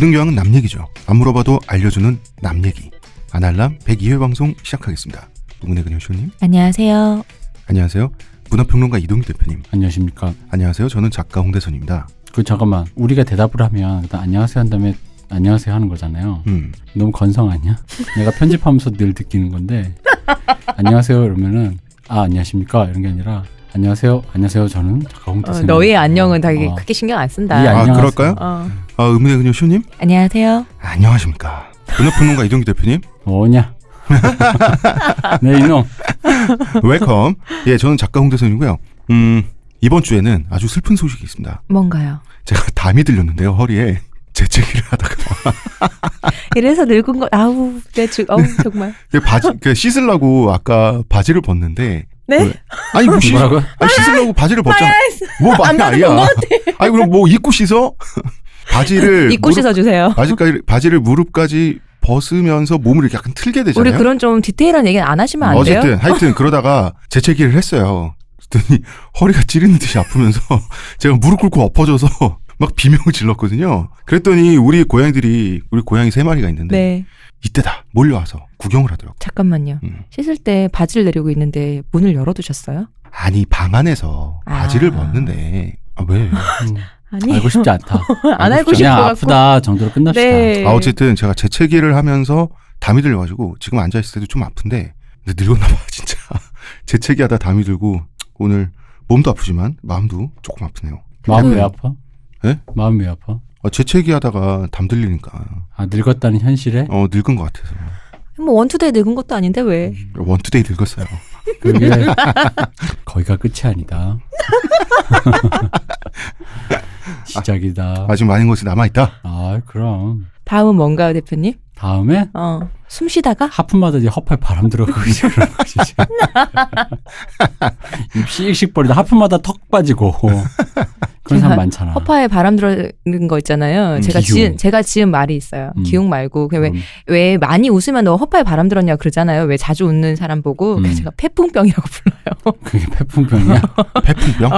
모든 교양은 남 얘기죠. 안 물어봐도 알려주는 남 얘기. 아날람 102회 방송 시작하겠습니다. 누구네 그녀 쇼님. 안녕하세요. 안녕하세요. 문화평론가 이동규 대표님. 안녕하십니까. 안녕하세요. 저는 작가 홍대선입니다. 잠깐만, 우리가 대답을 하면 일단 안녕하세요 한 다음에 안녕하세요 하는 거잖아요. 너무 건성 아니야? 내가 편집하면서 늘 느끼는 건데 안녕하세요 이러면은 안녕하십니까 이런 게 아니라 안녕하세요 저는 작가 홍대선. 너의 안녕은 되게 크게 신경 안 쓴다. 그럴까요? 의문의 그녀 쇼님. 안녕하세요. 안녕하십니까. 문화평론가 이동규 대표님. 뭐냐? 네 이놈. 웰컴. 예, 저는 작가 홍대선이고요. 이번 주에는 아주 슬픈 소식이 있습니다. 뭔가요? 제가 담이 들렸는데요, 허리에. 재채기를 하다가. 이래서 늙은 거, 정말. 씻으려고 아까 바지를 벗는데. 네? 아니, 뭐라고? 씻으려고 바지를 벗잖아. 뭐, 많이 아니야. 아니, 그럼 뭐 입고 씻어? 바지를. 입고 씻어주세요. 바지를 무릎까지 벗으면서 몸을 이렇게 약간 틀게 되잖아요. 우리 그런 좀 디테일한 얘기는 안 하시면 안 돼요? 하여튼 그러다가 재채기를 했어요. 그랬더니 허리가 찌르는 듯이 아프면서 제가 무릎 꿇고 엎어져서 막 비명을 질렀거든요. 그랬더니 우리 고양이 3마리가 있는데 네. 이때다 몰려와서 구경을 하더라고요. 잠깐만요. 씻을 때 바지를 내리고 있는데 문을 열어두셨어요? 아니, 방 안에서 바지를 벗는데 왜? 아니. 알고 싶지 않다. 안 알고 싶어갖고. 아프다 정도로 끝납시다. 네. 어쨌든 제가 재채기를 하면서 담이 들려가지고 지금 앉아있을 때도 좀 아픈데 근데 늙었나 봐 진짜. 재채기하다 담이 들고 오늘 몸도 아프지만 마음도 조금 아프네요. 마음 왜 아파? 네? 마음 왜 아파? 재채기하다가 담 들리니까. 늙었다는 현실에? 늙은 것 같아서. 뭐 원투데이 늙은 것도 아닌데 왜? 원투데이 늙었어요. 그게 거기가 끝이 아니다. 시작이다. 아직 많은 것이 남아있다. 그럼. 다음은 뭔가요, 대표님? 다음에? 숨 쉬다가? 하품마다 이제 허파에 바람 들어가고 이제 그런 거지. 입 씩씩 버리다 하품마다 턱 빠지고. 그런 사람 많잖아. 허파에 바람 들어는 거 있잖아요. 제가 지은 말이 있어요. 기웅 말고. 왜 많이 웃으면 너 허파에 바람 들었냐 그러잖아요. 왜 자주 웃는 사람 보고. 그래서 제가 태풍병이라고 불러요. 그게 태풍병이야? 태풍병?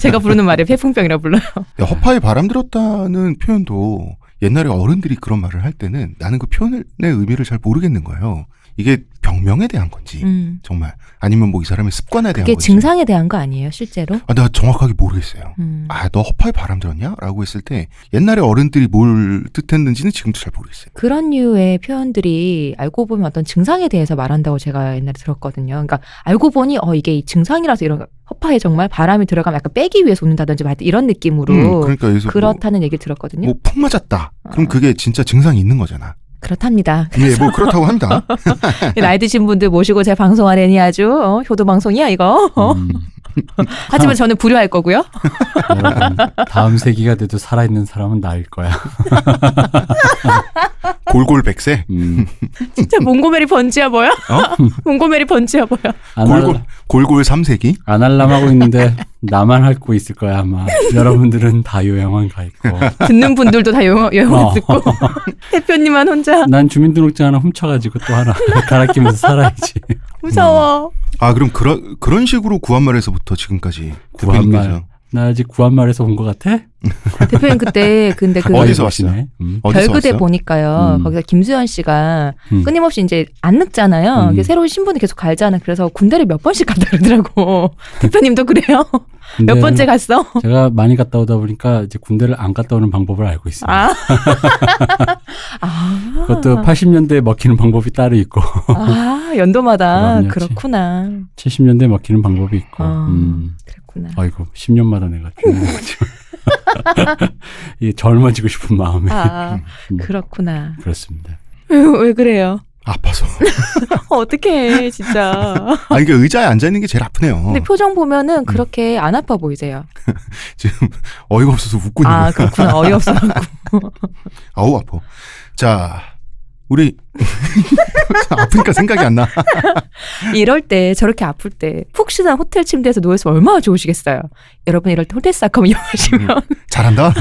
제가 부르는 말이 태풍병이라고 불러요. 허파에 바람 들었다는 표현도 옛날에 어른들이 그런 말을 할 때는 나는 그 표현의 의미를 잘 모르겠는 거예요. 이게 병명에 대한 건지 정말 아니면 뭐 이 사람의 습관에 대한 그게 건지. 증상에 대한 거 아니에요 실제로? 나 정확하게 모르겠어요. 너 허파에 바람 들었냐? 라고 했을 때 옛날에 어른들이 뭘 뜻했는지는 지금도 잘 모르겠어요. 그런 류의 표현들이 알고 보면 어떤 증상에 대해서 말한다고 제가 옛날에 들었거든요. 그러니까 알고 보니 이게 증상이라서 이런 허파에 정말 바람이 들어가면 약간 빼기 위해서 웃는다든지 이런 느낌으로 그러니까 그렇다는 얘기를 들었거든요. 뭐 푹 맞았다. 그럼 그게 진짜 증상이 있는 거잖아. 그렇답니다. 네, 뭐 그렇다고 합니다. 나이 드신 분들 모시고 제가 방송하려니 아주 효도 방송이야 이거. 하지만 저는 불효할 거고요. 여러분, 다음 세기가 돼도 살아있는 사람은 나일 거야. 골골백세? 진짜 몽고메리 번지야 뭐야? 몽고메리 번지야 뭐야? 골골 3세기? 아날람 하고 있는데 나만 핥고 있을 거야 아마. 여러분들은 다 요양원 가 있고. 듣는 분들도 다 요양원 듣고. 대표님만 혼자. 난 주민등록증 하나 훔쳐가지고 또 하나 갈아 끼면서 살아야지. 무서워. 그럼 그런 식으로 구한말에서부터 지금까지 구한말. 나 아직 구한말에서 온 것 같아? 대표님 근데 어디서 왔어요? 별그대 보니까요. 거기서 김수현 씨가 끊임없이 이제 안 늙잖아요. 새로운 신분을 계속 갈잖아요. 그래서 군대를 몇 번씩 갔다 그러더라고. 대표님도 그래요? 몇 번째 갔어? 제가 많이 갔다 오다 보니까 이제 군대를 안 갔다 오는 방법을 알고 있습니다. 그것도 80년대에 먹히는 방법이 따로 있고. 연도마다 그렇구나. 70년대에 먹히는 방법이 있고. 그렇구나. 아이고 10년마다 내가 죽는 거죠. 이게 젊어지고 싶은 마음에. 그렇구나. 그렇습니다. 왜 그래요? 아파서. 어떡해 진짜. 이게 의자에 앉아있는 게 제일 아프네요. 근데 표정 보면은 그렇게 안 아파 보이세요. 지금 어이가 없어서 웃고 있는 거예요. 그렇구나. 어이없어갖고. 아우 아파. 자, 우리 아프니까 생각이 안 나. 이럴 때 저렇게 아플 때 푹신한 호텔 침대에서 누워있으면 얼마나 좋으시겠어요. 여러분 이럴 때 호텔닷컴 이용하시면 잘한다.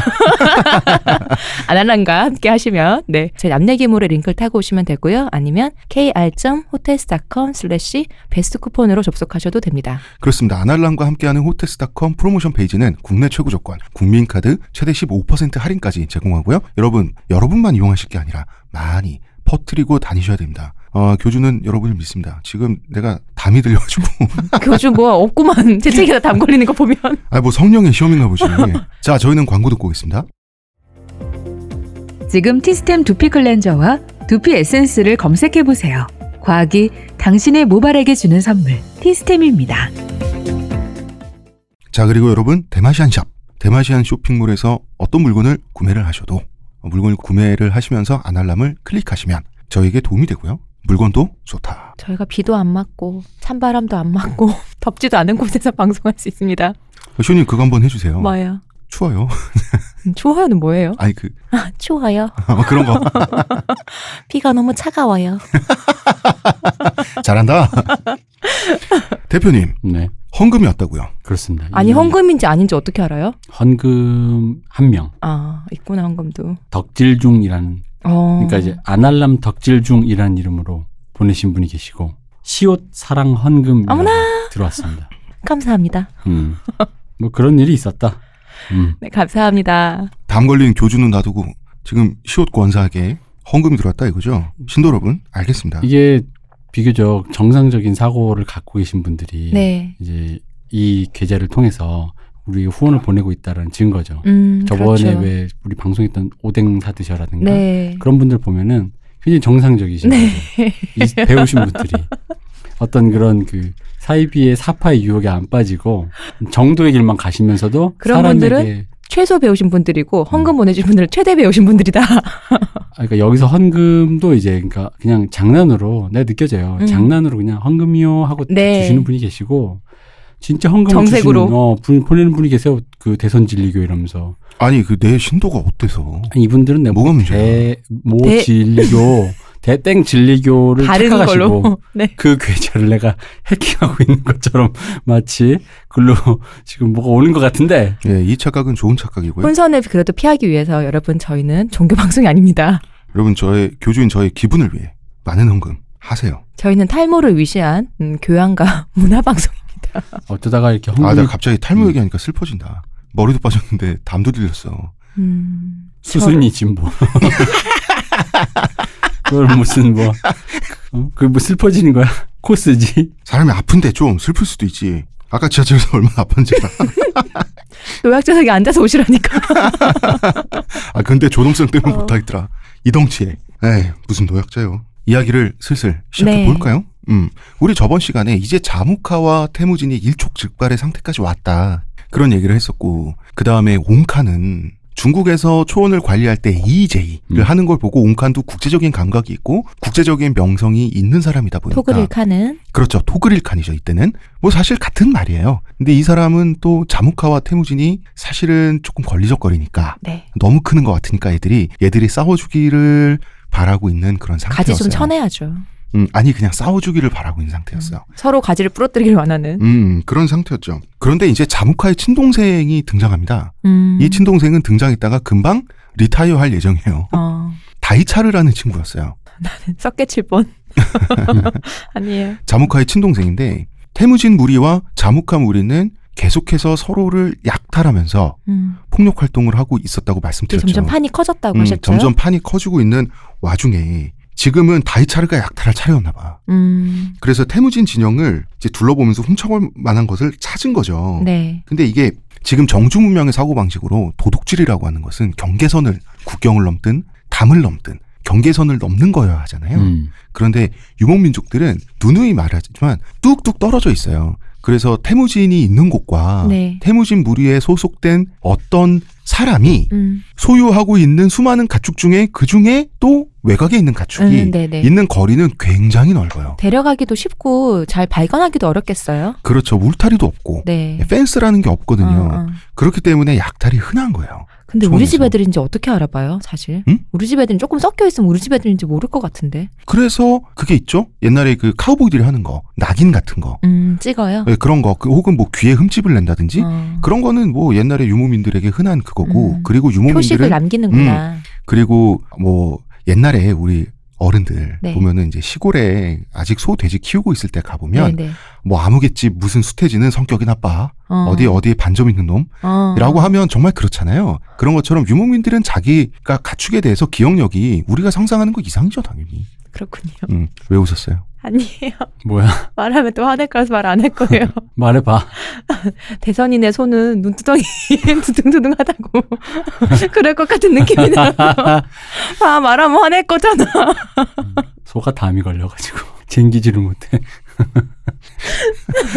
아날람과 함께 하시면 네, 제 남내기물의 링크를 타고 오시면 되고요. 아니면 kr.hotels.com/베스트 쿠폰으로 접속하셔도 됩니다. 그렇습니다. 아날람과 함께하는 호텔스닷컴 프로모션 페이지는 국내 최고 조건, 국민카드 최대 15% 할인까지 제공하고요. 여러분만 이용하실 게 아니라 많이 퍼뜨리고 다니셔야 됩니다. 교주는 여러분을 믿습니다. 지금 내가 담이 들려가지고. 교주 뭐 없구만. 재채기다 담 걸리는 거 보면. 뭐 성령의 시험인가 보지. 자, 저희는 광고 듣고 오겠습니다. 지금 티스템 두피 클렌저와 두피 에센스를 검색해보세요. 과학이 당신의 모발에게 주는 선물, 티스템입니다. 자, 그리고 여러분, 대마시안샵. 대마시안 쇼핑몰에서 어떤 물건을 구매를 하셔도 물건을 구매를 하시면서 아날람을 클릭하시면 저에게 도움이 되고요. 물건도 좋다. 저희가 비도 안 맞고 찬바람도 안 맞고 덥지도 않은 곳에서 방송할 수 있습니다. 쇼님 그거 한번 해주세요. 뭐예요? 추워요. 추워요는 뭐예요? 아니 추워요. 그런 거. 비가 너무 차가워요. 잘한다. 대표님. 네. 헌금이 왔다고요? 그렇습니다. 아니 헌금인지 아닌지 어떻게 알아요? 헌금 1명. 있구나 헌금도. 덕질중이라는 그러니까 이제 아날람 덕질중이라는 이름으로 보내신 분이 계시고 시옷 사랑 헌금이라고 들어왔습니다. 감사합니다. 뭐 그런 일이 있었다. 네, 감사합니다. 담 걸린 교주는 놔두고 지금 시옷 권사에게 헌금이 들어왔다 이거죠? 신도 여러분 알겠습니다. 이게 비교적 정상적인 사고를 갖고 계신 분들이 네. 이제 이 계좌를 통해서 우리 후원을 보내고 있다는 증거죠. 저번에 그렇죠. 왜 우리 방송했던 오뎅 사드셔라든가 네. 그런 분들 보면은 굉장히 정상적이신 네. 거죠. 배우신 분들이 어떤 그런 그 사이비의 사파의 유혹에 안 빠지고 정도의 길만 가시면서도 그런 분들은 최소 배우신 분들이고 헌금 보내주신 분들은 최대 배우신 분들이다. 그러니까 여기서 헌금도 이제 그러니까 그냥 장난으로 내가 느껴져요. 장난으로 그냥 헌금이요 하고 네. 주시는 분이 계시고 진짜 헌금 정색으로 보내는 분이 계세요. 그 대선 진리교 이러면서. 아니 내 신도가 어때서? 아니, 이분들은 내가 뭐가 문제야? 진리교 대땡 진리교를 착각하시고 네. 그 계좌를 내가 해킹하고 있는 것처럼 마치 글로 지금 뭐가 오는 것 같은데. 예, 이 착각은 좋은 착각이고요. 혼선을 그래도 피하기 위해서 여러분 저희는 종교 방송이 아닙니다. 여러분 교주인 저의 기분을 위해 많은 헌금 하세요. 저희는 탈모를 위시한 교양과 문화 방송입니다. 어쩌다가 이렇게 헌금이 내가 갑자기 탈모 얘기하니까 슬퍼진다. 머리도 빠졌는데 담도 들렸어. 수순이 진보. 그걸 무슨 그게 뭐 슬퍼지는 거야? 코스지? 사람이 아픈데 좀 슬플 수도 있지. 아까 지하철에서 얼마나 아팠는지 알아. 노약자석에 앉아서 오시라니까. 근데 조동성 때문에 못하겠더라. 이 덩치에. 에이, 무슨 노약자요. 이야기를 슬슬 시작해 볼까요? 우리 저번 시간에 이제 자무카와 태무진이 일촉즉발의 상태까지 왔다. 그런 얘기를 했었고, 그 다음에 옹칸은 중국에서 초원을 관리할 때 EJ를 하는 걸 보고 옹칸도 국제적인 감각이 있고 국제적인 명성이 있는 사람이다 보니까 토그릴칸은 그렇죠. 토그릴칸이죠. 이때는 뭐 사실 같은 말이에요. 근데 이 사람은 또 자무카와 태무진이 사실은 조금 걸리적거리니까 네. 너무 크는 것 같으니까 얘들이 싸워주기를 바라고 있는 그런 상태였어요. 가지 좀 쳐내야죠. 아니 그냥 싸워주기를 바라고 있는 상태였어요. 서로 가지를 부러뜨리길 원하는. 그런 상태였죠. 그런데 이제 자무카의 친동생이 등장합니다. 이 친동생은 등장했다가 금방 리타이어 할 예정이에요. 다이차르라는 친구였어요. 나는 썩개칠 뻔. 아니에요. 자무카의 친동생인데 태무진 무리와 자무카 무리는 계속해서 서로를 약탈하면서 폭력 활동을 하고 있었다고 말씀드렸죠. 점점 판이 커졌다고 하셨죠. 점점 판이 커지고 있는 와중에 지금은 다이차르가 약탈할 차례였나 봐. 그래서 태무진 진영을 이제 둘러보면서 훔쳐볼 만한 것을 찾은 거죠. 네. 근데 이게 지금 정주문명의 사고방식으로 도둑질이라고 하는 것은 국경을 넘든 담을 넘든 경계선을 넘는 거여야 하잖아요. 그런데 유목민족들은 누누이 말하지만 뚝뚝 떨어져 있어요. 그래서 태무진이 있는 곳과 네. 태무진 무리에 소속된 어떤 사람이 소유하고 있는 수많은 가축 중에 그중에 또 외곽에 있는 가축이 있는 거리는 굉장히 넓어요. 데려가기도 쉽고 잘 발견하기도 어렵겠어요. 그렇죠. 울타리도 없고 네. 펜스라는 게 없거든요. 그렇기 때문에 약탈이 흔한 거예요. 근데 우리 초원에서. 집 애들인지 어떻게 알아봐요, 사실? 응? 우리 집 애들은 조금 섞여 있으면 우리 집 애들인지 모를 것 같은데. 그래서 그게 있죠. 옛날에 그 카우보이들이 하는 거, 낙인 같은 거, 찍어요. 네, 그런 거, 혹은 뭐 귀에 흠집을 낸다든지 어. 그런 거는 뭐 옛날에 유목민들에게 흔한 그거고, 그리고 표식을 유목민들은 남기는구나. 그리고 뭐 옛날에 우리 어른들 네. 보면은 이제 시골에 아직 소 돼지 키우고 있을 때 가보면 네네. 뭐 아무개집 무슨 수태지는 성격이 나빠, 어디에 반점 있는 놈이라고 하면 정말 그렇잖아요. 그런 것처럼 유목민들은 자기가 가축에 대해서 기억력이 우리가 상상하는 거 이상이죠, 당연히. 그렇군요. 왜 웃었어요? 아니에요. 뭐야? 말하면 또 화낼 거라서 말 안 할 거예요. 말해봐. 대선인의 손은 눈두덩이 두둥두둥하다고 그럴 것 같은 느낌이 나요. 아, 말하면 화낼 거잖아. 소가 담이 걸려가지고 쟁기지를 못해.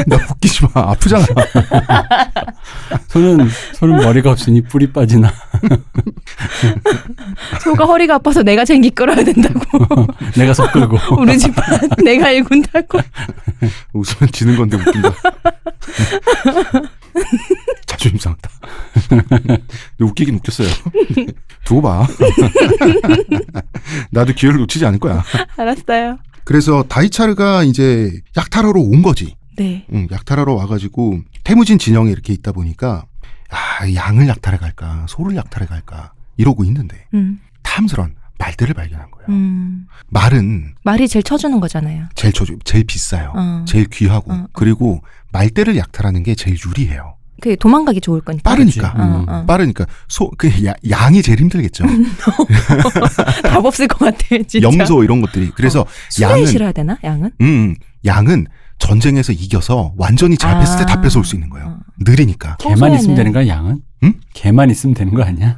나 웃기지 마. 아프잖아. 소는 머리가 없으니 뿔이 빠지나. 소가 허리가 아파서 내가 쟁기 끌어야 된다고. 내가 소 끌고. 우리 집안 내가 일군다고. 웃으면 지는 건데 웃긴다. 자존심 상한다. 근데 웃기긴 웃겼어요. 두고 봐. 나도 기회를 놓치지 않을 거야. 알았어요. 그래서 다이차르가 이제 약탈하러 온 거지. 네. 약탈하러 와가지고 태무진 진영에 이렇게 있다 보니까 양을 약탈해 갈까 소를 약탈해 갈까 이러고 있는데 탐스런 말대를 발견한 거예요. 말이 제일 쳐주는 거잖아요. 제일 비싸요. 제일 귀하고 그리고 말대를 약탈하는 게 제일 유리해요. 그 도망가기 좋을 거니까. 빠르니까. 빠르니까 양이 제일 힘들겠죠. 답 없을 것 같아, 진짜. 염소 이런 것들이. 그래서 수레에 실어야 되나? 양은? 양은 전쟁에서 이겨서 완전히 잘 뺐을 때 다 뺏어올 수 있는 거예요. 느리니까. 개만 있으면 되는 거야, 양은? 응? 개만 있으면 되는 거 아니야?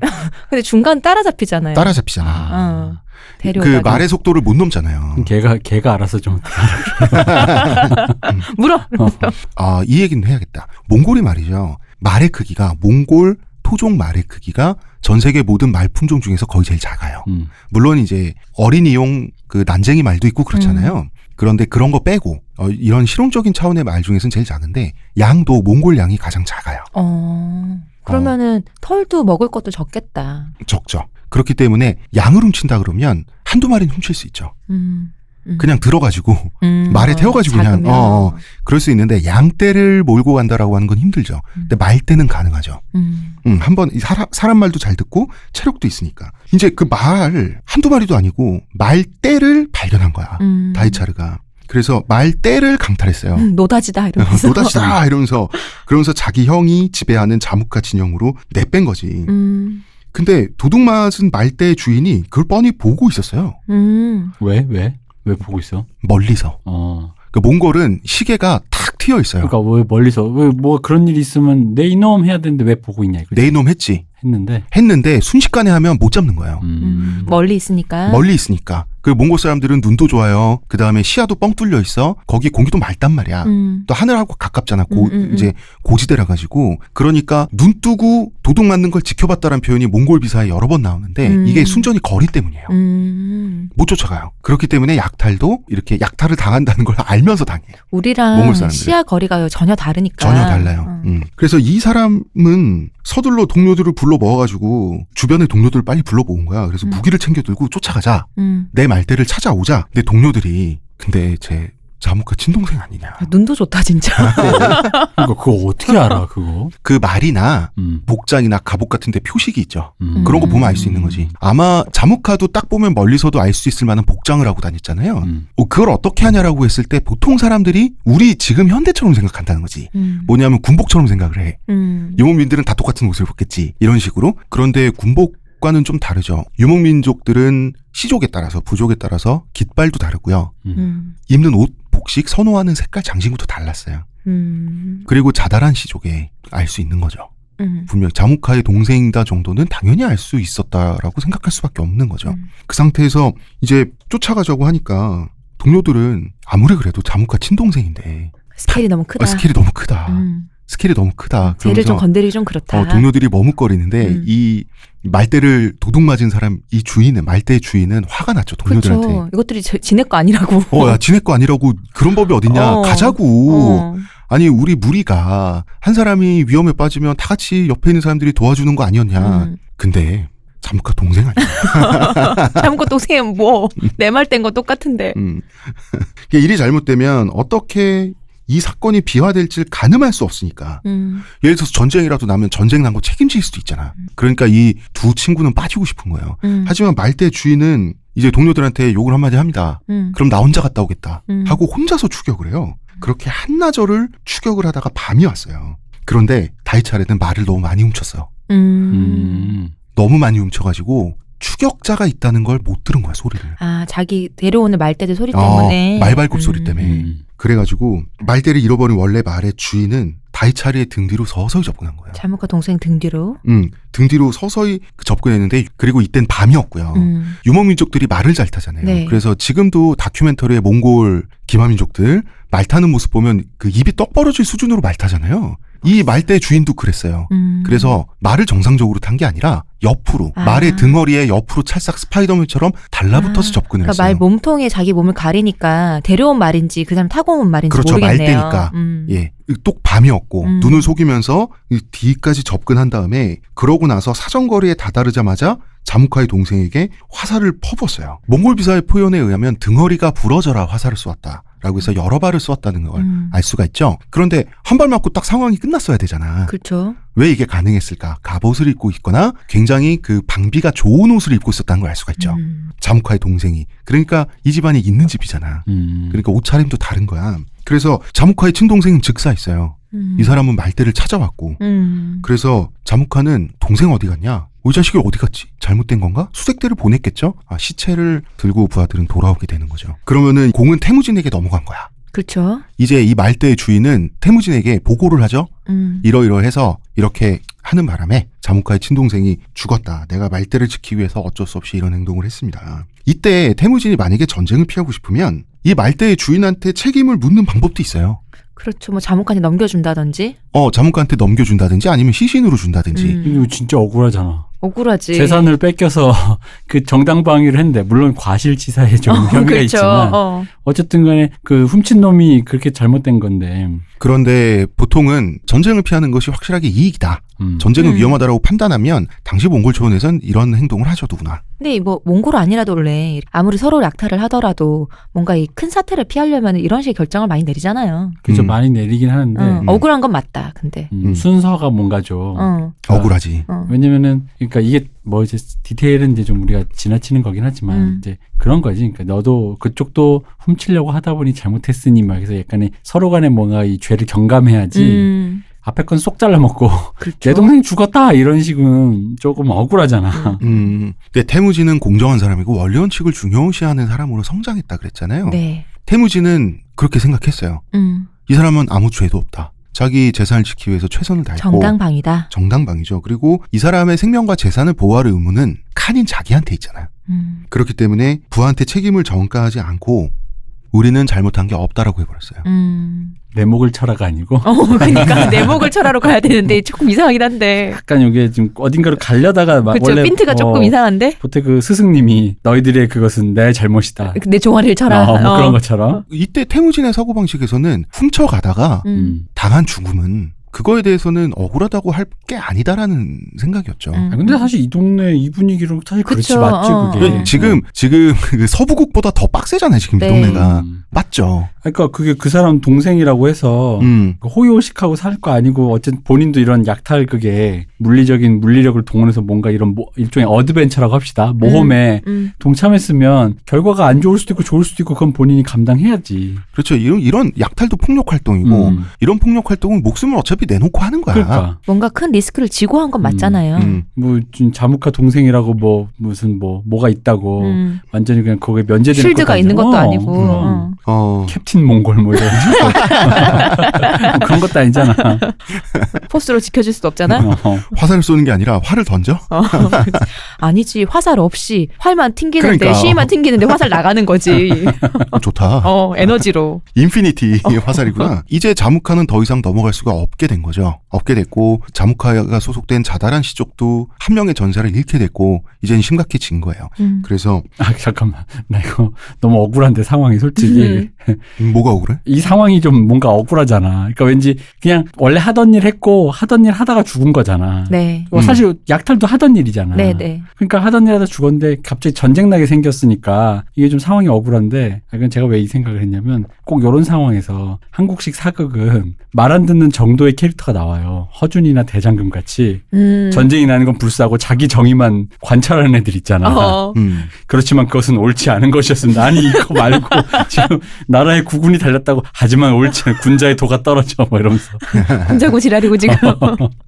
근데 중간 따라잡히잖아요. 따라잡히잖아. 그 데려오다가. 말의 속도를 못 넘잖아요. 개가 알아서 좀. 물어. 이 얘기는 해야겠다. 몽골이 말이죠. 말의 크기가 몽골 토종 말의 크기가 전 세계 모든 말 품종 중에서 거의 제일 작아요. 물론 이제 어린이용 그 난쟁이 말도 있고 그렇잖아요. 그런데 그런 거 빼고 이런 실용적인 차원의 말 중에서는 제일 작은데 양도 몽골 양이 가장 작아요. 그러면은 털도 먹을 것도 적겠다. 적죠. 그렇기 때문에 양을 훔친다 그러면 한두 마리는 훔칠 수 있죠. 그냥 들어가지고 말에 태워가지고 그냥 그럴 수 있는데 양떼를 몰고 간다라고 하는 건 힘들죠. 근데 말떼는 가능하죠. 한번 사람 말도 잘 듣고 체력도 있으니까 이제 그 말 한두 마리도 아니고 말떼를 발견한 거야. 다이차르가. 그래서 말떼를 강탈했어요. 노다지다 이러면서. 노다지다 이러면서 그러면서 자기 형이 지배하는 자무카 진영으로 내뺀 거지. 근데 도둑맞은 말떼의 주인이 그걸 뻔히 보고 있었어요. 왜 보고 있어? 멀리서. 그 몽골은 시계가 탁 트여 있어요. 그러니까 왜 멀리서 왜 뭐 그런 일이 있으면 내 이놈 해야 되는데 왜 보고 있냐 이거지. 내 이놈 했지. 했는데 순식간에 하면 못 잡는 거예요. 멀리 있으니까. 그 몽골 사람들은 눈도 좋아요. 그 다음에 시야도 뻥 뚫려 있어. 거기 공기도 맑단 말이야. 또 하늘하고 가깝잖아. 이제 고지대라 가지고. 그러니까 눈 뜨고 도둑 맞는 걸 지켜봤다는 표현이 몽골 비사에 여러 번 나오는데 이게 순전히 거리 때문이에요. 못 쫓아가요. 그렇기 때문에 약탈도 이렇게 약탈을 당한다는 걸 알면서 당해요. 우리랑 시야 거리가 전혀 다르니까. 전혀 달라요. 그래서 이 사람은 서둘러 동료들을 불러 모아가지고 주변의 동료들을 빨리 불러 모은 거야. 그래서 무기를 챙겨 들고 쫓아가자. 내 말대를 찾아오자. 내 동료들이 근데 제 자무카 친동생 아니냐. 눈도 좋다 진짜. 그거 어떻게 알아 그거? 그 말이나 복장이나 갑옷 같은 데 표식이 있죠. 그런 거 보면 알 수 있는 거지. 아마 자무카도 딱 보면 멀리서도 알 수 있을 만한 복장을 하고 다녔잖아요. 그걸 어떻게 하냐라고 했을 때 보통 사람들이 우리 지금 현대처럼 생각한다는 거지. 뭐냐면 군복처럼 생각을 해. 유목민들은 다 똑같은 옷을 입겠지. 이런 식으로. 그런데 군복과는 좀 다르죠. 유목민족들은 시족에 따라서 부족에 따라서 깃발도 다르고요. 입는 옷, 복식, 선호하는 색깔, 장신구도 달랐어요. 그리고 자달한 시족에 알 수 있는 거죠. 분명 자무카의 동생이다 정도는 당연히 알 수 있었다라고 생각할 수밖에 없는 거죠. 그 상태에서 이제 쫓아가자고 하니까 동료들은 아무리 그래도 자무카 친동생인데 스케일이 너무 크다. 스케일이 너무 크다. 스케일이 너무 크다. 쟤를 좀 건드리기 좀 그렇다. 동료들이 머뭇거리는데 이 말대를 도둑 맞은 사람 이 주인은 말대의 주인은 화가 났죠. 동료들한테. 그렇죠. 이것들이 지네 거 아니라고. 야 지네 거 아니라고 그런 법이 어딨냐. 가자고. 아니 우리 무리가 한 사람이 위험에 빠지면 다 같이 옆에 있는 사람들이 도와주는 거 아니었냐. 근데 자무카 동생 아니야. 자무카 동생은 뭐 내 말 뗀 거 똑같은데. 일이 잘못되면 어떻게 이 사건이 비화될지 가늠할 수 없으니까. 예를 들어서 전쟁이라도 나면 전쟁 난 거 책임질 수도 있잖아. 그러니까 이 두 친구는 빠지고 싶은 거예요. 하지만 말대 주인은 이제 동료들한테 욕을 한마디 합니다. 그럼 나 혼자 갔다 오겠다 하고 혼자서 추격을 해요. 그렇게 한나절을 추격을 하다가 밤이 왔어요. 그런데 다이차레는 말을 너무 많이 훔쳤어요. 너무 많이 훔쳐가지고 추격자가 있다는 걸 못 들은 거야, 소리를. 아, 자기 데려오는 말대들 소리 때문에. 말발굽 소리 때문에. 그래가지고 말대를 잃어버린 원래 말의 주인은 다이차리의 등 뒤로 서서히 접근한 거예요. 자무카 동생 등 뒤로. 등 뒤로 서서히 접근했는데 그리고 이땐 밤이었고요. 유목민족들이 말을 잘 타잖아요. 네. 그래서 지금도 다큐멘터리에 몽골 기마민족들 말 타는 모습 보면 그 입이 떡 벌어질 수준으로 말 타잖아요. 이 말대 주인도 그랬어요. 그래서 말을 정상적으로 탄 게 아니라 옆으로 말의 등허리에 옆으로 찰싹 스파이더맨처럼 달라붙어서 접근을 그러니까 했어요. 말 몸통에 자기 몸을 가리니까 데려온 말인지 그 사람 타고 온 말인지 그렇죠. 모르겠네요. 말대니까. 예, 똑 밤이었고 눈을 속이면서 뒤까지 접근한 다음에 그러고 나서 사정거리에 다다르자마자 자무카의 동생에게 화살을 퍼부었어요. 몽골 비사의 표현에 의하면 등허리가 부러져라 화살을 쏘았다. 라고 해서 여러 발을 쏘았다는 걸 알 수가 있죠. 그런데 한 발 맞고 딱 상황이 끝났어야 되잖아. 그렇죠. 왜 이게 가능했을까? 갑옷을 입고 있거나 굉장히 그 방비가 좋은 옷을 입고 있었다는 걸 알 수가 있죠. 자무카의 동생이. 그러니까 이 집안이 있는 집이잖아. 그러니까 옷차림도 다른 거야. 그래서 자무카의 친동생은 즉사했어요. 이 사람은 말대를 찾아왔고 그래서 자무카는 동생 어디 갔냐? 이 자식이 어디 갔지? 잘못된 건가? 수색대를 보냈겠죠? 시체를 들고 부하들은 돌아오게 되는 거죠. 그러면은 공은 태무진에게 넘어간 거야. 그렇죠. 이제 이 말대의 주인은 태무진에게 보고를 하죠. 이러이러해서 이렇게 하는 바람에 자무카의 친동생이 죽었다. 내가 말대를 지키기 위해서 어쩔 수 없이 이런 행동을 했습니다. 이때 태무진이 만약에 전쟁을 피하고 싶으면 이 말대의 주인한테 책임을 묻는 방법도 있어요. 그렇죠. 뭐 자무카한테 넘겨준다든지. 자무카한테 넘겨준다든지 아니면 시신으로 준다든지. 이거 진짜 억울하잖아. 억울하지. 재산을 뺏겨서 그 정당방위를 했는데 물론 과실치사에 좀 혐의가 그렇죠. 있지만 어쨌든 간에 그 훔친 놈이 그렇게 잘못된 건데. 그런데 보통은 전쟁을 피하는 것이 확실하게 이익이다. 전쟁은 위험하다라고 판단하면 당시 몽골 초원에선 이런 행동을 하죠, 누구나. 근데 뭐 몽골 아니라도 원래 아무리 서로 약탈을 하더라도 뭔가 이 큰 사태를 피하려면 이런 식의 결정을 많이 내리잖아요. 그죠, 많이 내리긴 하는데. 억울한 건 맞다. 근데 순서가 뭔가 좀 억울하지. 왜냐면은 그러니까 이게 뭐 이제 디테일은 이제 좀 우리가 지나치는 거긴 하지만 이제 그런 거지. 그러니까 너도 그쪽도 훔치려고 하다 보니 잘못했으니 막 해서 약간의 서로 간에 뭔가 이 죄를 경감해야지. 앞에 건 쏙 잘라먹고 그렇죠. 내 동생 죽었다 이런 식은 조금 억울하잖아. 근데 태무진은 공정한 사람이고 원리 원칙을 중요시하는 사람으로 성장했다 그랬잖아요. 네. 태무진은 그렇게 생각했어요. 이 사람은 아무 죄도 없다. 자기 재산을 지키기 위해서 최선을 다했고 정당방위다. 정당방위죠. 그리고 이 사람의 생명과 재산을 보호할 의무는 칸인 자기한테 있잖아요. 그렇기 때문에 부하한테 책임을 전가하지 않고 우리는 잘못한 게 없다라고 해버렸어요. 내 목을 쳐라가 아니고. 그러니까 내 목을 쳐라로 가야 되는데 조금 이상하긴 한데. 약간 이게 지금 어딘가로 가려다가 막 그렇죠. 원래 핀트가 조금 이상한데. 보태 그 스승님이 너희들의 그것은 내 잘못이다. 내 종아리를 쳐라. 뭐 그런 것처럼. 이때 태무진의 사고방식에서는 훔쳐가다가 당한 죽음은 그거에 대해서는 억울하다고 할 게 아니다라는 생각이었죠. 근데 사실 이 동네 이 분위기로 사실 그렇지 그쵸, 맞지 그게. 지금 그 서부국보다 더 빡세잖아요. 지금 네. 이 동네가. 맞죠. 그러니까 그게 그 사람 동생이라고 해서 호의호식하고 살 거 아니고 어쨌든 본인도 이런 약탈 그게 물리적인 물리력을 동원해서 뭔가 이런 일종의 어드벤처라고 합시다. 모험에 동참했으면 결과가 안 좋을 수도 있고 좋을 수도 있고 그건 본인이 감당해야지. 그렇죠. 이런 약탈도 폭력 활동이고 이런 폭력 활동은 목숨을 어차피 내놓고 하는 거야. 그러니까. 뭔가 큰 리스크를 지고 한 건 맞잖아요. 뭐 자무카 동생이라고 뭐 무슨 뭐가 있다고 완전히 그냥 거기에 면제되는 쉴드가 있는 것도 아니고. 캡틴 몽골 뭐 이런 그런 것도 아니잖아. 포스로 지켜줄 수도 없잖아. 화살을 쏘는 게 아니라 활을 던져? 아니지. 화살 없이 활만 튕기는데 그러니까. 시위만 튕기는데 화살 나가는 거지. 좋다. 에너지로. 인피니티 화살이구나. 이제 자무카는 더 이상 넘어갈 수가 없게 된 거죠. 없게 됐고 자무카가 소속된 자다란 시족도 한 명의 전사를 잃게 됐고 이제는 심각해진 거예요. 그래서 잠깐만. 나 이거 너무 억울한데 상황이 솔직히. 뭐가 억울해? 이 상황이 좀 뭔가 억울하잖아. 그러니까 왠지 그냥 원래 하던 일 했고 하던 일 하다가 죽은 거잖아. 네. 사실 약탈도 하던 일이잖아. 네. 그러니까 하던 일 하다 죽었는데 갑자기 전쟁 나게 생겼으니까 이게 좀 상황이 억울한데 이건 제가 왜 이 생각을 했냐면 꼭 이런 상황에서 한국식 사극은 말 안 듣는 정도의 캐릭터가 나와요. 허준이나 대장금 같이 전쟁이 나는 건 불사하고 자기 정의만 관찰하는 애들 있잖아. 그렇지만 그것은 옳지 않은 것이었습니다. 아니 이거 말고 지금 나라의 국군이 달렸다고 하지만 옳지 않은 군자의 도가 떨어져 뭐 이러면서 군자고 지랄이고 지금.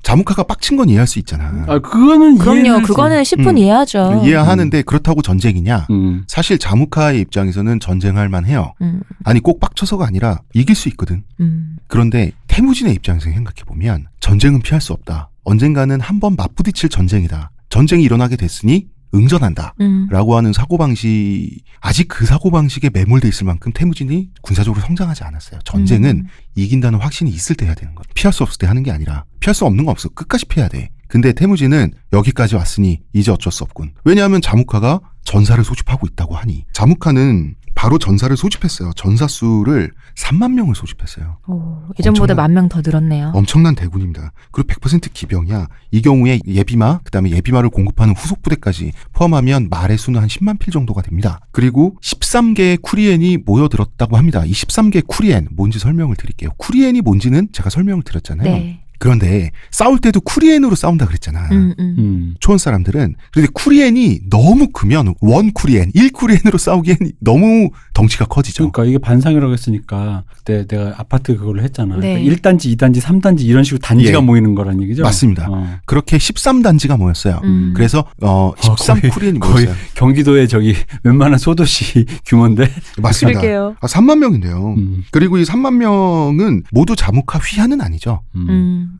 자무카가 빡친 건 이해할 수 있잖아. 그거는 그럼요. 그거는 10분 이해하죠. 이해하는데 그렇다고 전쟁이냐? 사실 자무카의 입장에서는 전쟁할 만해요. 아니 꼭 빡쳐서가 아니라 이길 수 있거든. 그런데 태무진의 입장에서 생각해보면 전쟁은 피할 수 없다. 언젠가는 한번 맞부딪힐 전쟁이다. 전쟁이 일어나게 됐으니 응전한다. 라고 하는 사고방식, 아직 그 사고방식에 매몰돼 있을 만큼 태무진이 군사적으로 성장하지 않았어요. 전쟁은 이긴다는 확신이 있을 때 해야 되는 거야. 피할 수 없을 때 하는 게 아니라 피할 수 없는 거 없어. 끝까지 피해야 돼. 근데 태무진은 여기까지 왔으니 이제 어쩔 수 없군. 왜냐하면 자무카가 전사를 소집하고 있다고 하니. 자무카는 바로 전사를 소집했어요. 전사 수를 3만 명을 소집했어요. 예전보다 10,000명 더 늘었네요. 엄청난 대군입니다. 그리고 100% 기병이야. 이 경우에 예비마, 그다음에 예비마를 공급하는 후속 부대까지 포함하면 말의 수는 한 10만 필 정도가 됩니다. 그리고 13개의 쿠리엔이 모여들었다고 합니다. 이 13개의 쿠리엔, 뭔지 설명을 드릴게요. 쿠리엔이 뭔지는 제가 설명을 드렸잖아요. 네. 그런데 싸울 때도 쿠리엔으로 싸운다 그랬잖아. 초원 사람들은. 그런데 쿠리엔이 너무 크면 원 쿠리엔, 1 쿠리엔으로 싸우기엔 너무 덩치가 커지죠. 그러니까 이게 반상이라고 했으니까 그때 내가 아파트 그걸로 했잖아. 네. 그러니까 1단지, 2단지, 3단지 이런 식으로 단지가 모이는 거란 얘기죠. 맞습니다. 그렇게 13단지가 모였어요. 그래서 13 쿠리엔이 거의 모였어요. 경기도의 저기 웬만한 소도시 규모인데. 맞습니다. 그러게요. 3만 명인데요. 그리고 이 3만 명은 모두 자무카 휘하는 아니죠.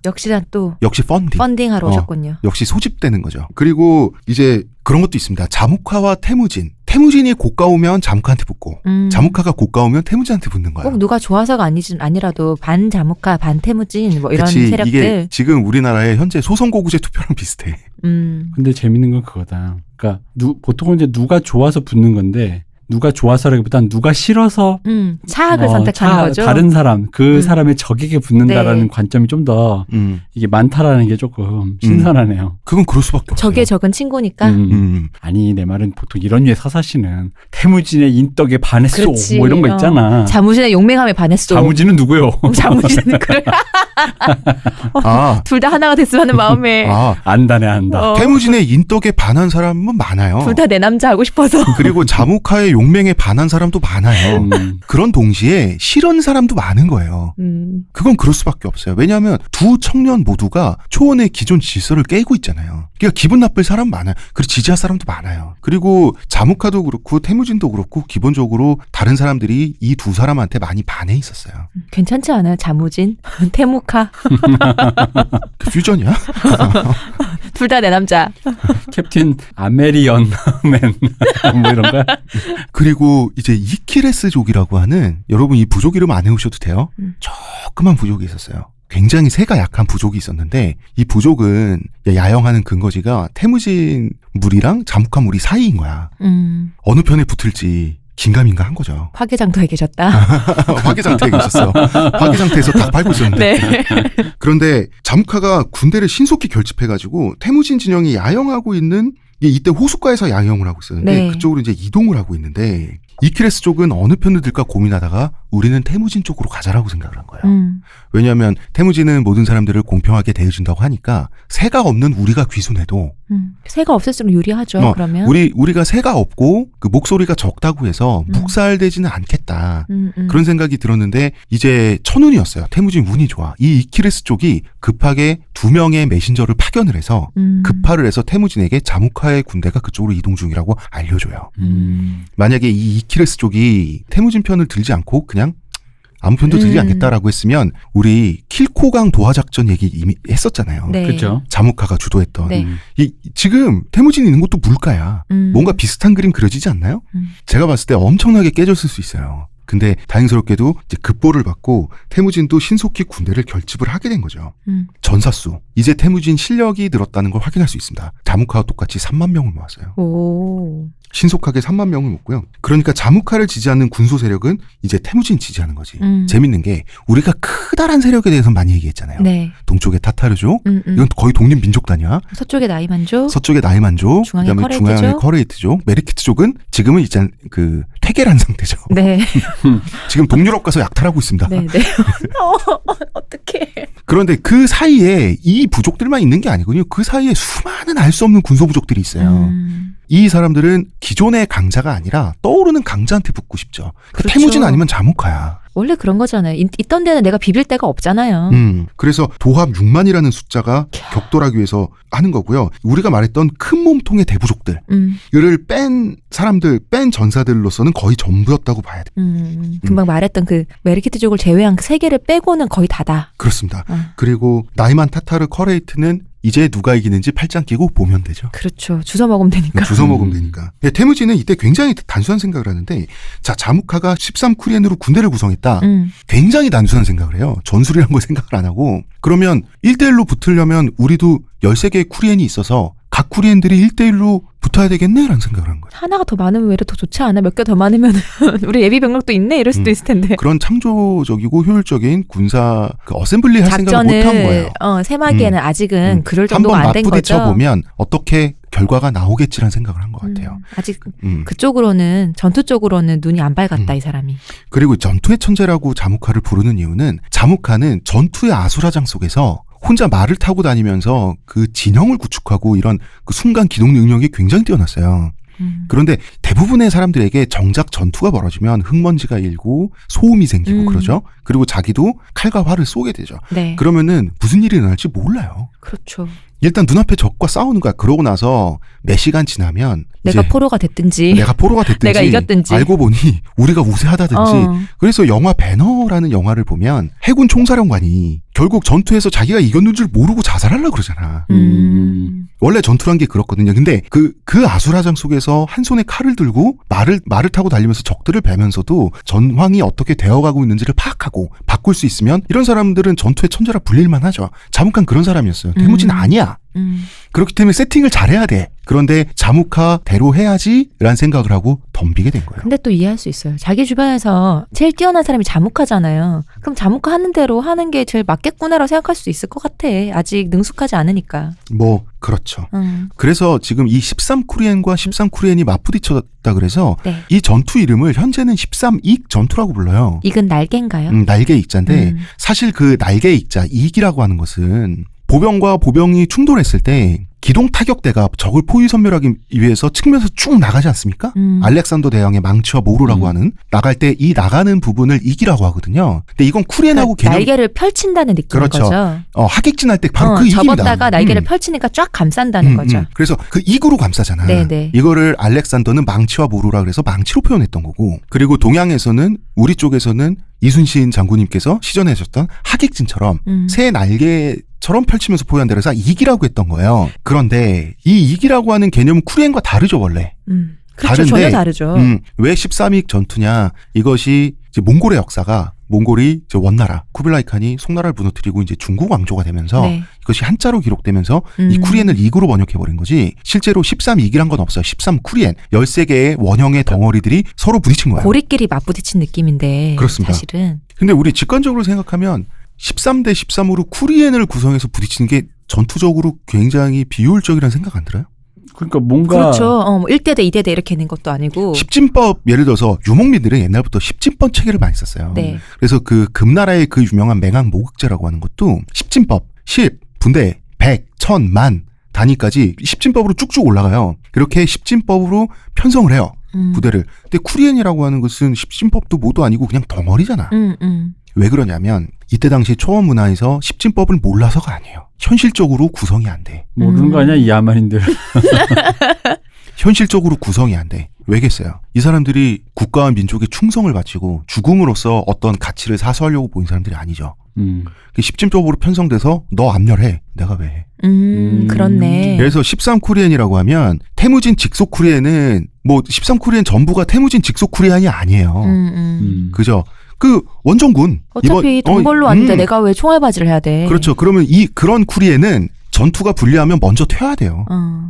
역시나 또 역시 펀딩하러 오셨군요. 역시 소집되는 거죠. 그리고 이제 그런 것도 있습니다. 자무카와 태무진이 고가오면 자무카한테 붙고 자무카가 고가오면 태무진한테 붙는 거예요. 꼭 누가 좋아서가 아니라도 반 자무카 반 태무진 뭐 이런 그치, 세력들. 이게 지금 우리나라의 현재 소선거구제 투표랑 비슷해. 근데 재밌는 건 그거다. 그러니까 보통은 이제 누가 좋아서 붙는 건데 누가 좋아서라기보단 누가 싫어서 차악을 선택하는 거죠. 다른 사람, 그 사람의 적에게 붙는다라는 네. 관점이 좀 더 이게 많다라는 게 조금 신선하네요. 그건 그럴 수밖에 없어요. 적의 적은 친구니까. 아니 내 말은 보통 이런 류의 서사시는 태무진의 인덕에 반했소 그렇지. 뭐 이런 거 있잖아. 자무진의 용맹함에 반했어. 자무진은 누구요? 자무진은 그래. 둘 다 하나가 됐으면 하는 마음에. 안다네 안다. 태무진의 인덕에 반한 사람은 많아요. 둘 다 내 남자 하고 싶어서. 그리고 자무카의 용맹에 반한 사람도 많아요. 그런 동시에 싫은 사람도 많은 거예요. 그건 그럴 수밖에 없어요. 왜냐하면 두 청년 모두가 초원의 기존 질서를 깨고 있잖아요. 그러니까 기분 나쁠 사람 많아요. 그리고 지지할 사람도 많아요. 그리고 자무카도 그렇고 태무진도 그렇고 기본적으로 다른 사람들이 이 두 사람한테 많이 반해 있었어요. 괜찮지 않아요? 자무진, 태무카. 그 퓨전이야? 둘 다 내 남자. 캡틴 아메리언 맨 뭐 이런 거야? 그리고 이제 이키레스족이라고 하는, 여러분 이 부족 이름 안 외우셔도 돼요. 조그만 부족이 있었어요. 굉장히 새가 약한 부족이 있었는데 이 부족은 야영하는 근거지가 태무진 무리랑 자무카 무리 사이인 거야. 어느 편에 붙을지 긴가민가 한 거죠. 화개장터에 계셨다. 화개장터에 계셨어. 화개장터에서 닭 팔고 있었는데. 네. 그런데 자무카가 군대를 신속히 결집해가지고 태무진 진영이 야영하고 있는, 이때 호숫가에서 야영을 하고 있었는데 네. 그쪽으로 이제 이동을 하고 있는데 이키레스 쪽은 어느 편을 들까 고민하다가 우리는 태무진 쪽으로 가자라고 생각을 한 거예요. 왜냐하면 태무진은 모든 사람들을 공평하게 대해준다고 하니까 새가 없는 우리가 귀순해도 새가 없을수록 유리하죠. 그러면 우리가 새가 없고 그 목소리가 적다고 해서 묵살되지는 않겠다. 그런 생각이 들었는데 이제 천운이었어요. 태무진 운이 좋아. 이 이키레스 쪽이 급하게 2명의 메신저를 파견을 해서 급파를 해서 태무진에게 자무카의 군대가 그쪽으로 이동 중이라고 알려줘요. 만약에 이 이키레스 쪽이 태무진 편을 들지 않고 그냥 아무 편도 들지 않겠다라고 했으면 우리 킬코강 도하작전 얘기 이미 했었잖아요. 네. 그렇죠. 자무카가 주도했던. 네. 지금 태무진이 있는 곳도 물가야. 뭔가 비슷한 그림 그려지지 않나요? 제가 봤을 때 엄청나게 깨졌을 수 있어요. 근데 다행스럽게도 이제 급보를 받고 태무진도 신속히 군대를 결집을 하게 된 거죠. 전사수. 이제 태무진 실력이 늘었다는 걸 확인할 수 있습니다. 자무카와 똑같이 3만 명을 모았어요. 오. 신속하게 3만 명을 모았고요. 그러니까 자무카를 지지하는 군소 세력은 이제 태무진 지지하는 거지. 재밌는 게 우리가 크다란 세력에 대해서 많이 얘기했잖아요. 네. 동쪽에 타타르족, 이건 거의 독립민족단이야. 서쪽에 나이만족, 서쪽에 나이만족, 중앙에 그다음에 커레이트족. 중앙에 커레이트족, 메르키트족은 지금은 이제 그 퇴계란 상태죠. 네. 지금 동유럽 가서 약탈하고 있습니다. 네, 네. 어떡해. 그런데 그 사이에 이 부족들만 있는 게 아니거든요. 그 사이에 수많은 알 수 없는 군소 부족들이 있어요. 이 사람들은 기존의 강자가 아니라 떠오르는 강자한테 붙고 싶죠. 그렇죠. 태무진 아니면 자무카야. 원래 그런 거잖아요. 있던 데는 내가 비빌 데가 없잖아요. 그래서 도합 6만이라는 숫자가 격돌하기 위해서 하는 거고요. 우리가 말했던 큰 몸통의 대부족들, 이를 뺀 사람들, 뺀 전사들로서는 거의 전부였다고 봐야 돼. 금방 말했던 그 메르키트족을 제외한 그 세 개를 빼고는 거의 다다. 그렇습니다. 그리고 나이만 타타르 커레이트는 이제 누가 이기는지 팔짱 끼고 보면 되죠. 그렇죠. 주워 먹으면 되니까. 주워 먹으면 되니까. 예, 태무진은 이때 굉장히 단순한 생각을 하는데, 자, 자무카가 13쿠리엔으로 군대를 구성했다. 굉장히 단순한 생각을 해요. 전술이란 걸 생각을 안 하고. 그러면 1대1로 붙으려면 우리도 13개의 쿠리엔이 있어서 각 쿠리엔들이 1대1로 붙어야 되겠네라는 생각을 한 거예요. 하나가 더 많으면 왜 더 좋지 않아? 몇 개 더 많으면 우리 예비 병력도 있네? 이럴 수도 있을 텐데. 그런 창조적이고 효율적인 군사 어셈블리 할 생각을 못 한 거예요. 세마기에는 아직은 그럴 정도가 안 된 거죠. 한번 맞부딪혀 보면 어떻게 결과가 나오겠지라는 생각을 한 것 같아요. 아직 그쪽으로는 전투 쪽으로는 눈이 안 밝았다 이 사람이. 그리고 전투의 천재라고 자무카를 부르는 이유는 자무카는 전투의 아수라장 속에서 혼자 말을 타고 다니면서 그 진영을 구축하고 이런 그 순간 기동 능력이 굉장히 뛰어났어요. 그런데 대부분의 사람들에게 정작 전투가 벌어지면 흙먼지가 일고 소음이 생기고 그러죠. 그리고 자기도 칼과 활을 쏘게 되죠. 네. 그러면은 무슨 일이 일어날지 몰라요. 그렇죠. 일단 눈앞에 적과 싸우는 거야. 그러고 나서 몇 시간 지나면 내가 포로가 됐든지 내가 이겼든지 알고 보니 우리가 우세하다든지. 그래서 영화 배너라는 영화를 보면 해군 총사령관이 결국 전투에서 자기가 이겼는 줄 모르고 자살하려고 그러잖아. 원래 전투란 게 그렇거든요. 근데 그 아수라장 속에서 한 손에 칼을 들고 말을 타고 달리면서 적들을 베면서도 전황이 어떻게 되어가고 있는지를 파악하고 바꿀 수 있으면 이런 사람들은 전투의 천재라 불릴만 하죠. 자무카는 그런 사람이었어요. 태무진 아니야. 그렇기 때문에 세팅을 잘해야 돼. 그런데 자무카대로 해야지 라는 생각을 하고 덤비게 된 거예요. 근데 또 이해할 수 있어요. 자기 주변에서 제일 뛰어난 사람이 자무카잖아요. 그럼 자무카 하는 대로 하는 게 제일 맞겠구나라고 생각할 수 있을 것 같아. 아직 능숙하지 않으니까. 뭐 그렇죠. 그래서 지금 이 13쿠리엔과 13쿠리엔이 맞부딪혔다 그래서 네. 이 전투 이름을 현재는 13익 전투라고 불러요. 익은 날개인가요? 날개 익자인데 사실 그 날개 익자 익이라고 하는 것은 보병과 보병이 충돌했을 때 기동 타격대가 적을 포위선멸하기 위해서 측면에서 쭉 나가지 않습니까? 알렉산더 대왕의 망치와 모루라고 하는 나갈 때 이 나가는 부분을 익이라고 하거든요. 근데 이건 쿠리엔하고 그러니까 날개를 펼친다는 느낌인 그렇죠. 거죠. 하객진할 때 바로 그 익입니다. 접었다가 날개를 펼치니까 쫙 감싼다는 거죠. 그래서 그 익으로 감싸잖아. 네네. 이거를 알렉산더는 망치와 모루라 그래서 망치로 표현했던 거고, 그리고 동양에서는 우리 쪽에서는 이순신 장군님께서 시전해주셨던 하객진처럼 새 날개처럼 펼치면서 포위한다 그래서 익이라고 했던 거예요. 그런데 이 익이라고 하는 개념은 쿠리엔과 다르죠 원래. 그렇죠. 다른데, 전혀 다르죠. 왜 13익 전투냐? 이것이 이제 몽골의 역사가 몽골이 이제 원나라 쿠빌라이 칸이 송나라를 무너뜨리고 이제 중국 왕조가 되면서 네. 이것이 한자로 기록되면서 이 쿠리엔을 익으로 번역해버린 거지. 실제로 13익이란 건 없어요. 13쿠리엔 13개의 원형의 덩어리들이 서로 부딪힌 거예요. 고리끼리 맞부딪힌 느낌인데 그렇습니다. 사실은. 근데 우리 직관적으로 생각하면 13대 13으로 쿠리엔을 구성해서 부딪히는 게 전투적으로 굉장히 비효율적이라는 생각 안 들어요? 그러니까 뭔가 그렇죠. 뭐 1대대, 2대대 이렇게 있는 것도 아니고. 십진법 예를 들어서 유목민들은 옛날부터 십진법 체계를 많이 썼어요. 네. 그래서 그 금나라의 그 유명한 맹학 모극제라고 하는 것도 십진법, 십, 분대, 백, 천, 만 단위까지 십진법으로 쭉쭉 올라가요. 그렇게 십진법으로 편성을 해요. 부대를. 근데 쿠리엔이라고 하는 것은 십진법도 뭐도 아니고 그냥 덩어리잖아. 왜 그러냐면 이때 당시 초원 문화에서 십진법을 몰라서가 아니에요. 현실적으로 구성이 안 돼. 모르는 거 아니야 이 야만인들. 현실적으로 구성이 안 돼. 왜겠어요? 이 사람들이 국가와 민족에 충성을 바치고 죽음으로써 어떤 가치를 사수하려고 모인 사람들이 아니죠. 그 십진법으로 편성돼서 너 압렬해. 내가 왜 해? 그렇네. 그래서 13쿠리엔이라고 하면 태무진 직속 쿠리엔은 뭐 13쿠리엔 전부가 태무진 직속 쿠리엔이 아니에요. 그죠? 그 원정군 어차피 동벌로 왔는데 내가 왜 총알바지를 해야 돼? 그렇죠. 그러면 그런 쿠리엔은 전투가 불리하면 먼저 퇴해야 돼요.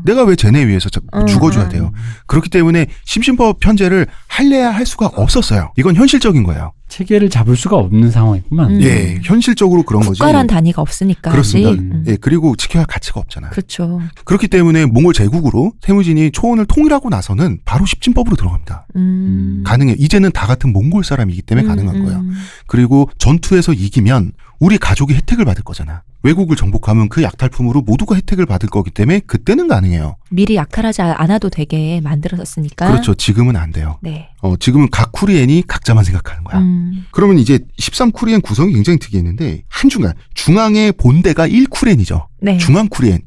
내가 왜 쟤네 위해서 죽어줘야 돼요. 그렇기 때문에 심신법 편제를 할래야 할 수가 없었어요. 이건 현실적인 거예요. 체계를 잡을 수가 없는 상황이구만. 예, 현실적으로 그런 거지. 국가란 단위가 없으니까. 그렇습니다. 예, 그리고 지켜야 할 가치가 없잖아요. 그렇죠. 그렇기 때문에 몽골 제국으로 태무진이 초원을 통일하고 나서는 바로 십진법으로 들어갑니다. 가능해요. 이제는 다 같은 몽골 사람이기 때문에 가능한 거예요. 그리고 전투에서 이기면 우리 가족이 혜택을 받을 거잖아. 외국을 정복하면 그 약탈품으로 모두가 혜택을 받을 거기 때문에 그때는 가능해요. 미리 약탈하지 않아도 되게 만들어졌으니까. 그렇죠. 지금은 안 돼요. 네. 지금은 각 쿠리엔이 각자만 생각하는 거야. 그러면 이제 13쿠리엔 구성이 굉장히 특이했는데 한중간 중앙의 본대가 1쿠리엔이죠. 네. 중앙 쿠리엔은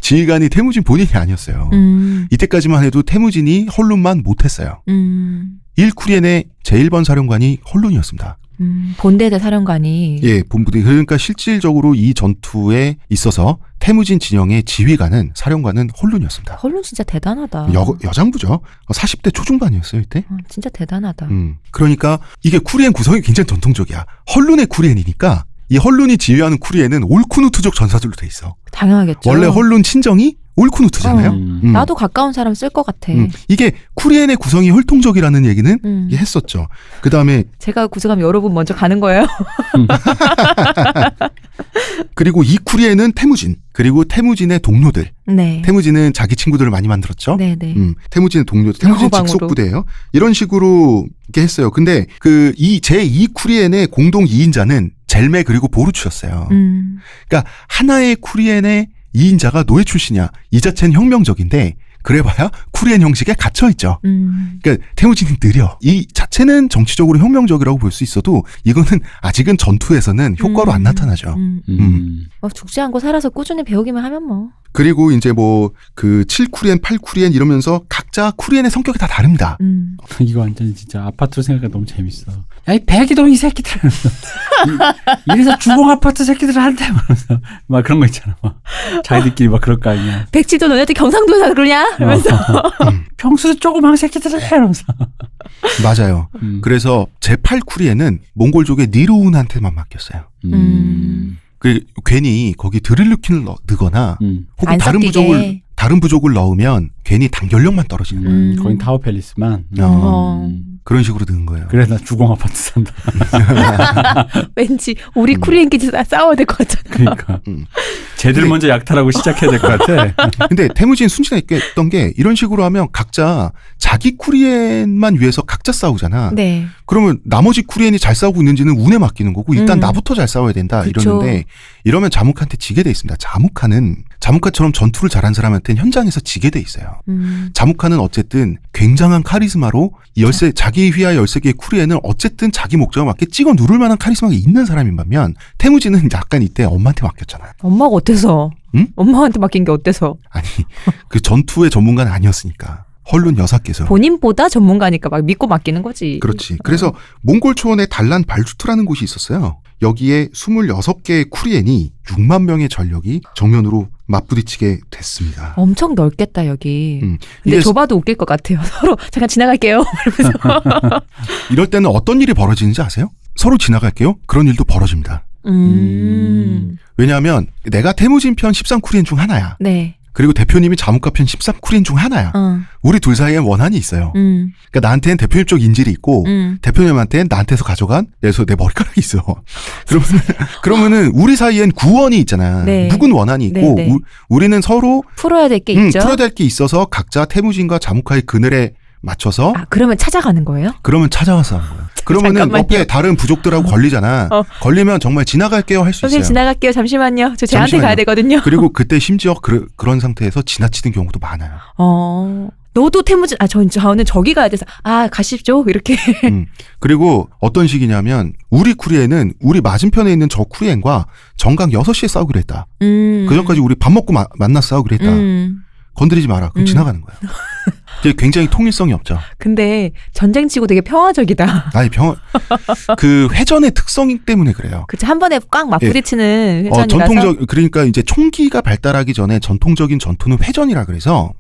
지휘관이 태무진 본인이 아니었어요. 이때까지만 해도 태무진이 헐룬만 못했어요. 1쿠리엔의 제1번 사령관이 헐룬이었습니다. 본대대 사령관이. 예, 본부대. 그러니까 실질적으로 이 전투에 있어서 태무진 진영의 지휘관은 사령관은 헐룬이었습니다. 헐룬 진짜 대단하다. 여장부죠. 40대 초중반이었어요 이때. 진짜 대단하다. 그러니까 이게 쿠리엔 구성이 굉장히 전통적이야. 헐룬의 쿠리엔이니까 이 헐룬이 지휘하는 쿠리엔은 올쿠누트족 전사들로 돼 있어. 당연하겠죠. 원래 헐룬 친정이 올쿠누트잖아요. 나도 가까운 사람 쓸 것 같아. 이게 쿠리엔의 구성이 혈통적이라는 얘기는 했었죠. 그 다음에 제가 구성하면 여러분 먼저 가는 거예요. 그리고 이 쿠리엔은 태무진 그리고 태무진의 동료들. 네. 태무진은 자기 친구들을 많이 만들었죠. 네네. 태무진의 동료들, 태무진 직속 부대예요. 이런 식으로 이렇게 했어요. 근데 그 제2 쿠리엔의 공동 2인자는 젤메 그리고 보루츠였어요. 그러니까 하나의 쿠리엔의 2인자가 노예 출신이야. 이 자체는 혁명적인데 그래봐야 쿠리엔 형식에 갇혀있죠. 그러니까 태무진이 느려. 이 자체는 정치적으로 혁명적이라고 볼 수 있어도 이거는 아직은 전투에서는 효과로 안 나타나죠. 죽지 않고 살아서 꾸준히 배우기만 하면 뭐. 그리고 이제 뭐 그 7쿠리엔, 8쿠리엔 이러면서 각자 쿠리엔의 성격이 다 다릅니다. 이거 완전 진짜 아파트로 생각하니까 너무 재밌어. 야, 이 백이동 이 새끼들. 이래서 주공 아파트 새끼들한테 말하면서 막 그런 거 있잖아. 막. 자기들끼리 막 그럴 거 아니야. 백지도 너네들 경상도에서 그러냐? 이러면서. 평수도 조그만 새끼들을 해. 이러면서. 맞아요. 그래서 제8쿠리엔은 몽골족의 니르운한테만 맡겼어요. 괜히 거기 드릴루킨을 넣거나 혹은 다른 부족을 넣으면 괜히 단결력만 떨어지는 거예요. 거긴 타워 팰리스만. 그런 식으로 넣은 거예요. 그래 나 주공 아파트 산다. 왠지 우리 쿠리엔끼리 싸워야 될 것 같잖아. 그러니까. 쟤들 먼저 약탈하고 시작해야 될 것 같아. 근데 태무진 순진하게 했던 게 이런 식으로 하면 각자 자기 쿠리엔만 위해서 각자 싸우잖아. 네. 그러면 나머지 쿠리엔이 잘 싸우고 있는지는 운에 맡기는 거고 일단 나부터 잘 싸워야 된다. 그쵸. 이러는데 이러면 자묵한테 지게 돼 있습니다. 자묵한처럼 전투를 잘한 사람한테는 현장에서 지게 돼 있어요. 자묵한은 어쨌든 굉장한 카리스마로 자기 휘하 13개의 쿠리엔을 어쨌든 자기 목적에 맞게 찍어 누를 만한 카리스마가 있는 사람인 반면 태무진은 약간 이때 엄마한테 맡겼잖아요. 엄마가 어때서? 응? 엄마한테 맡긴 게 어때서? 아니 그 전투의 전문가는 아니었으니까. 헐룬 여사께서. 본인보다 전문가니까 막 믿고 맡기는 거지. 그렇지. 그래서 몽골 초원에 달란 발주트라는 곳이 있었어요. 여기에 26개의 쿠리엔이 6만 명의 전력이 정면으로 맞부딪히게 됐습니다. 엄청 넓겠다 여기. 근데 이게 좁아도 웃길 것 같아요. 서로 잠깐 지나갈게요. 이러면서. 이럴 때는 어떤 일이 벌어지는지 아세요? 서로 지나갈게요. 그런 일도 벌어집니다. 왜냐하면 내가 태무진 편 13쿠리엔 중 하나야. 네. 그리고 대표님이 자무카 편 13쿠리엔 중 하나야. 우리 둘 사이에 원한이 있어요. 그러니까 나한테는 대표님 쪽 인질이 있고 대표님한테는 나한테서 가져간 내 머리카락이 있어. 그러면은 우리 사이엔 구원이 있잖아. 네. 묵은 원한이 있고 네, 네. 우리는 서로 풀어야 될 게 있죠. 풀어야 될 게 있어서 각자 태무진과 자무카의 그늘에 맞춰서 그러면 찾아가는 거예요? 그러면 찾아와서 하는 거야. 그러면은 잠깐만요. 옆에 다른 부족들하고 걸리잖아. 걸리면 정말 지나갈게요 할 수 선생님 있어요. 지나갈게요. 잠시만요. 저 쟤한테 잠시만요. 가야 되거든요. 그리고 그때 심지어 그런 상태에서 지나치는 경우도 많아요. 너도 태무진 저는 저기 가야 돼서 가십시오 이렇게. 그리고 어떤 식이냐면 우리 쿠리엔은 우리 맞은편에 있는 저 쿠리엔과 정각 6시에 싸우기로 했다. 그 전까지 우리 밥 먹고 만나서 싸우기로 했다. 건드리지 마라. 그럼 지나가는 거야. 이게 굉장히 통일성이 없죠. 근데 전쟁치고 되게 평화적이다. 아니 그 회전의 특성 때문에 그래요. 그치, 한 번에 꽉 맞부딪히는 회전이라서. 그러니까 이제 총기가 발달하기 전에 전통적인 전투는 회전이라 그래서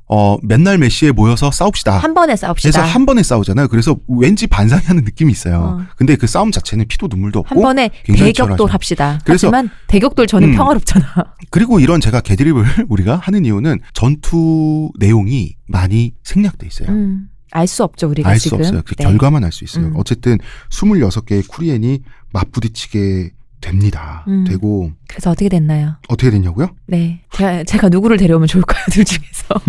맨날 몇 시에 모여서 싸웁시다. 한 번에 싸웁시다. 그래서 한 번에 싸우잖아요. 그래서 왠지 반상하는 느낌이 있어요. 근데 그 싸움 자체는 피도 눈물도 없고 한 번에 굉장히 대격돌 치열하죠. 합시다. 그래서 하지만 대격돌 저는 평화롭잖아. 그리고 이런 제가 개드립을 우리가 하는 이유는 전투 내용이 많이 생략돼 있어요. 알 수 없죠, 우리가 알 지금. 수 없어요. 그 네. 결과만 알 수 있어요. 어쨌든 26개의 쿠리엔이 맞부딪히게 됩니다. 되고 그래서 어떻게 됐나요? 어떻게 됐냐고요? 네, 제가 누구를 데려오면 좋을까요? 둘 중에서.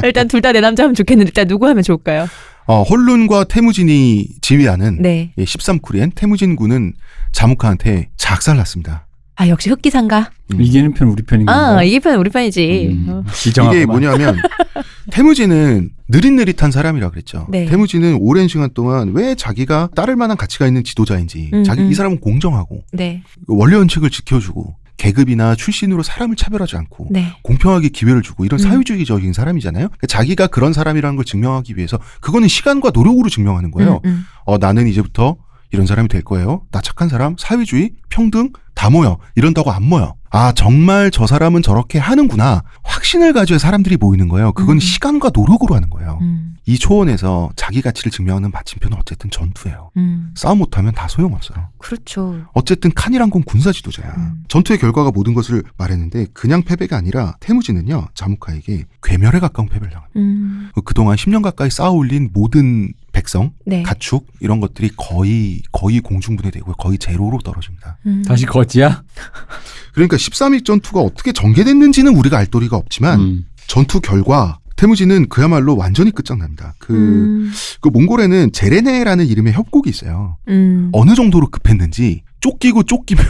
일단 둘 다 내 남자 하면 좋겠는데 일단 누구 하면 좋을까요? 홀룬과 태무진이 지휘하는 네. 13쿠리엔 태무진군은 자무카한테 작살났습니다. 역시 흑기상가. 이기는 편 우리 편인 건가요? 이게 편 우리 편이지. 이게 뭐냐면 태무진은 느릿느릿한 사람이라 그랬죠. 네. 태무진은 오랜 시간 동안 왜 자기가 따를 만한 가치가 있는 지도자인지 이 사람은 공정하고 네. 원래 원칙을 지켜주고 계급이나 출신으로 사람을 차별하지 않고 네. 공평하게 기회를 주고 이런 사회주의적인 사람이잖아요. 그러니까 자기가 그런 사람이라는 걸 증명하기 위해서 그거는 시간과 노력으로 증명하는 거예요. 나는 이제부터 이런 사람이 될 거예요. 나 착한 사람, 사회주의, 평등 다 모여. 이런다고 안 모여. 정말 저 사람은 저렇게 하는구나. 확신을 가져야 사람들이 모이는 거예요. 그건 시간과 노력으로 하는 거예요. 이 초원에서 자기 가치를 증명하는 마침표는 어쨌든 전투예요. 싸움 못하면 다 소용없어요. 그렇죠. 어쨌든 칸이란 건 군사 지도자야. 전투의 결과가 모든 것을 말했는데 그냥 패배가 아니라 태무진은요. 자무카에게 괴멸에 가까운 패배를 당합니다. 그동안 10년 가까이 쌓아올린 모든 백성, 네. 가축 이런 것들이 거의 공중분해되고 거의 제로로 떨어집니다. 다시 거지야? 그러니까 13일 전투가 어떻게 전개됐는지는 우리가 알 도리가 없지만 전투 결과 태무진은 그야말로 완전히 끝장납니다. 그 몽골에는 제레네라는 이름의 협곡이 있어요. 어느 정도로 급했는지 쫓기면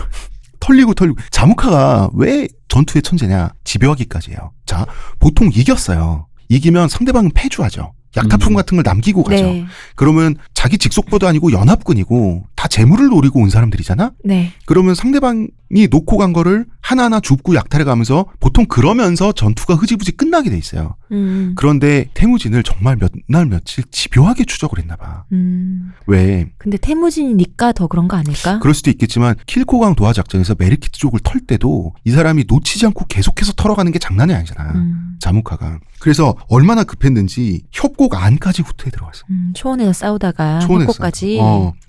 털리고 자무카가 왜 전투의 천재냐? 집요하기까지예요. 자, 보통 이겼어요. 이기면 상대방은 패주하죠. 약탈품 같은 걸 남기고 가죠. 네. 그러면 자기 직속보도 아니고 연합군이고 다 재물을 노리고 온 사람들이잖아? 네. 그러면 상대방이 놓고 간 거를 하나하나 줍고 약탈해 가면서 보통 그러면서 전투가 흐지부지 끝나게 돼 있어요. 그런데 태무진을 정말 몇 날 며칠 집요하게 추적을 했나 봐. 왜? 근데 태무진이니까 더 그런 거 아닐까? 그럴 수도 있겠지만 킬코강 도하 작전에서 메르키트 쪽을 털 때도 이 사람이 놓치지 않고 계속해서 털어가는 게 장난이 아니잖아. 자무카가. 그래서 얼마나 급했는지 협곡 안까지 후퇴해 들어갔어. 초원에서 싸우다가 초원에서. 협곡까지.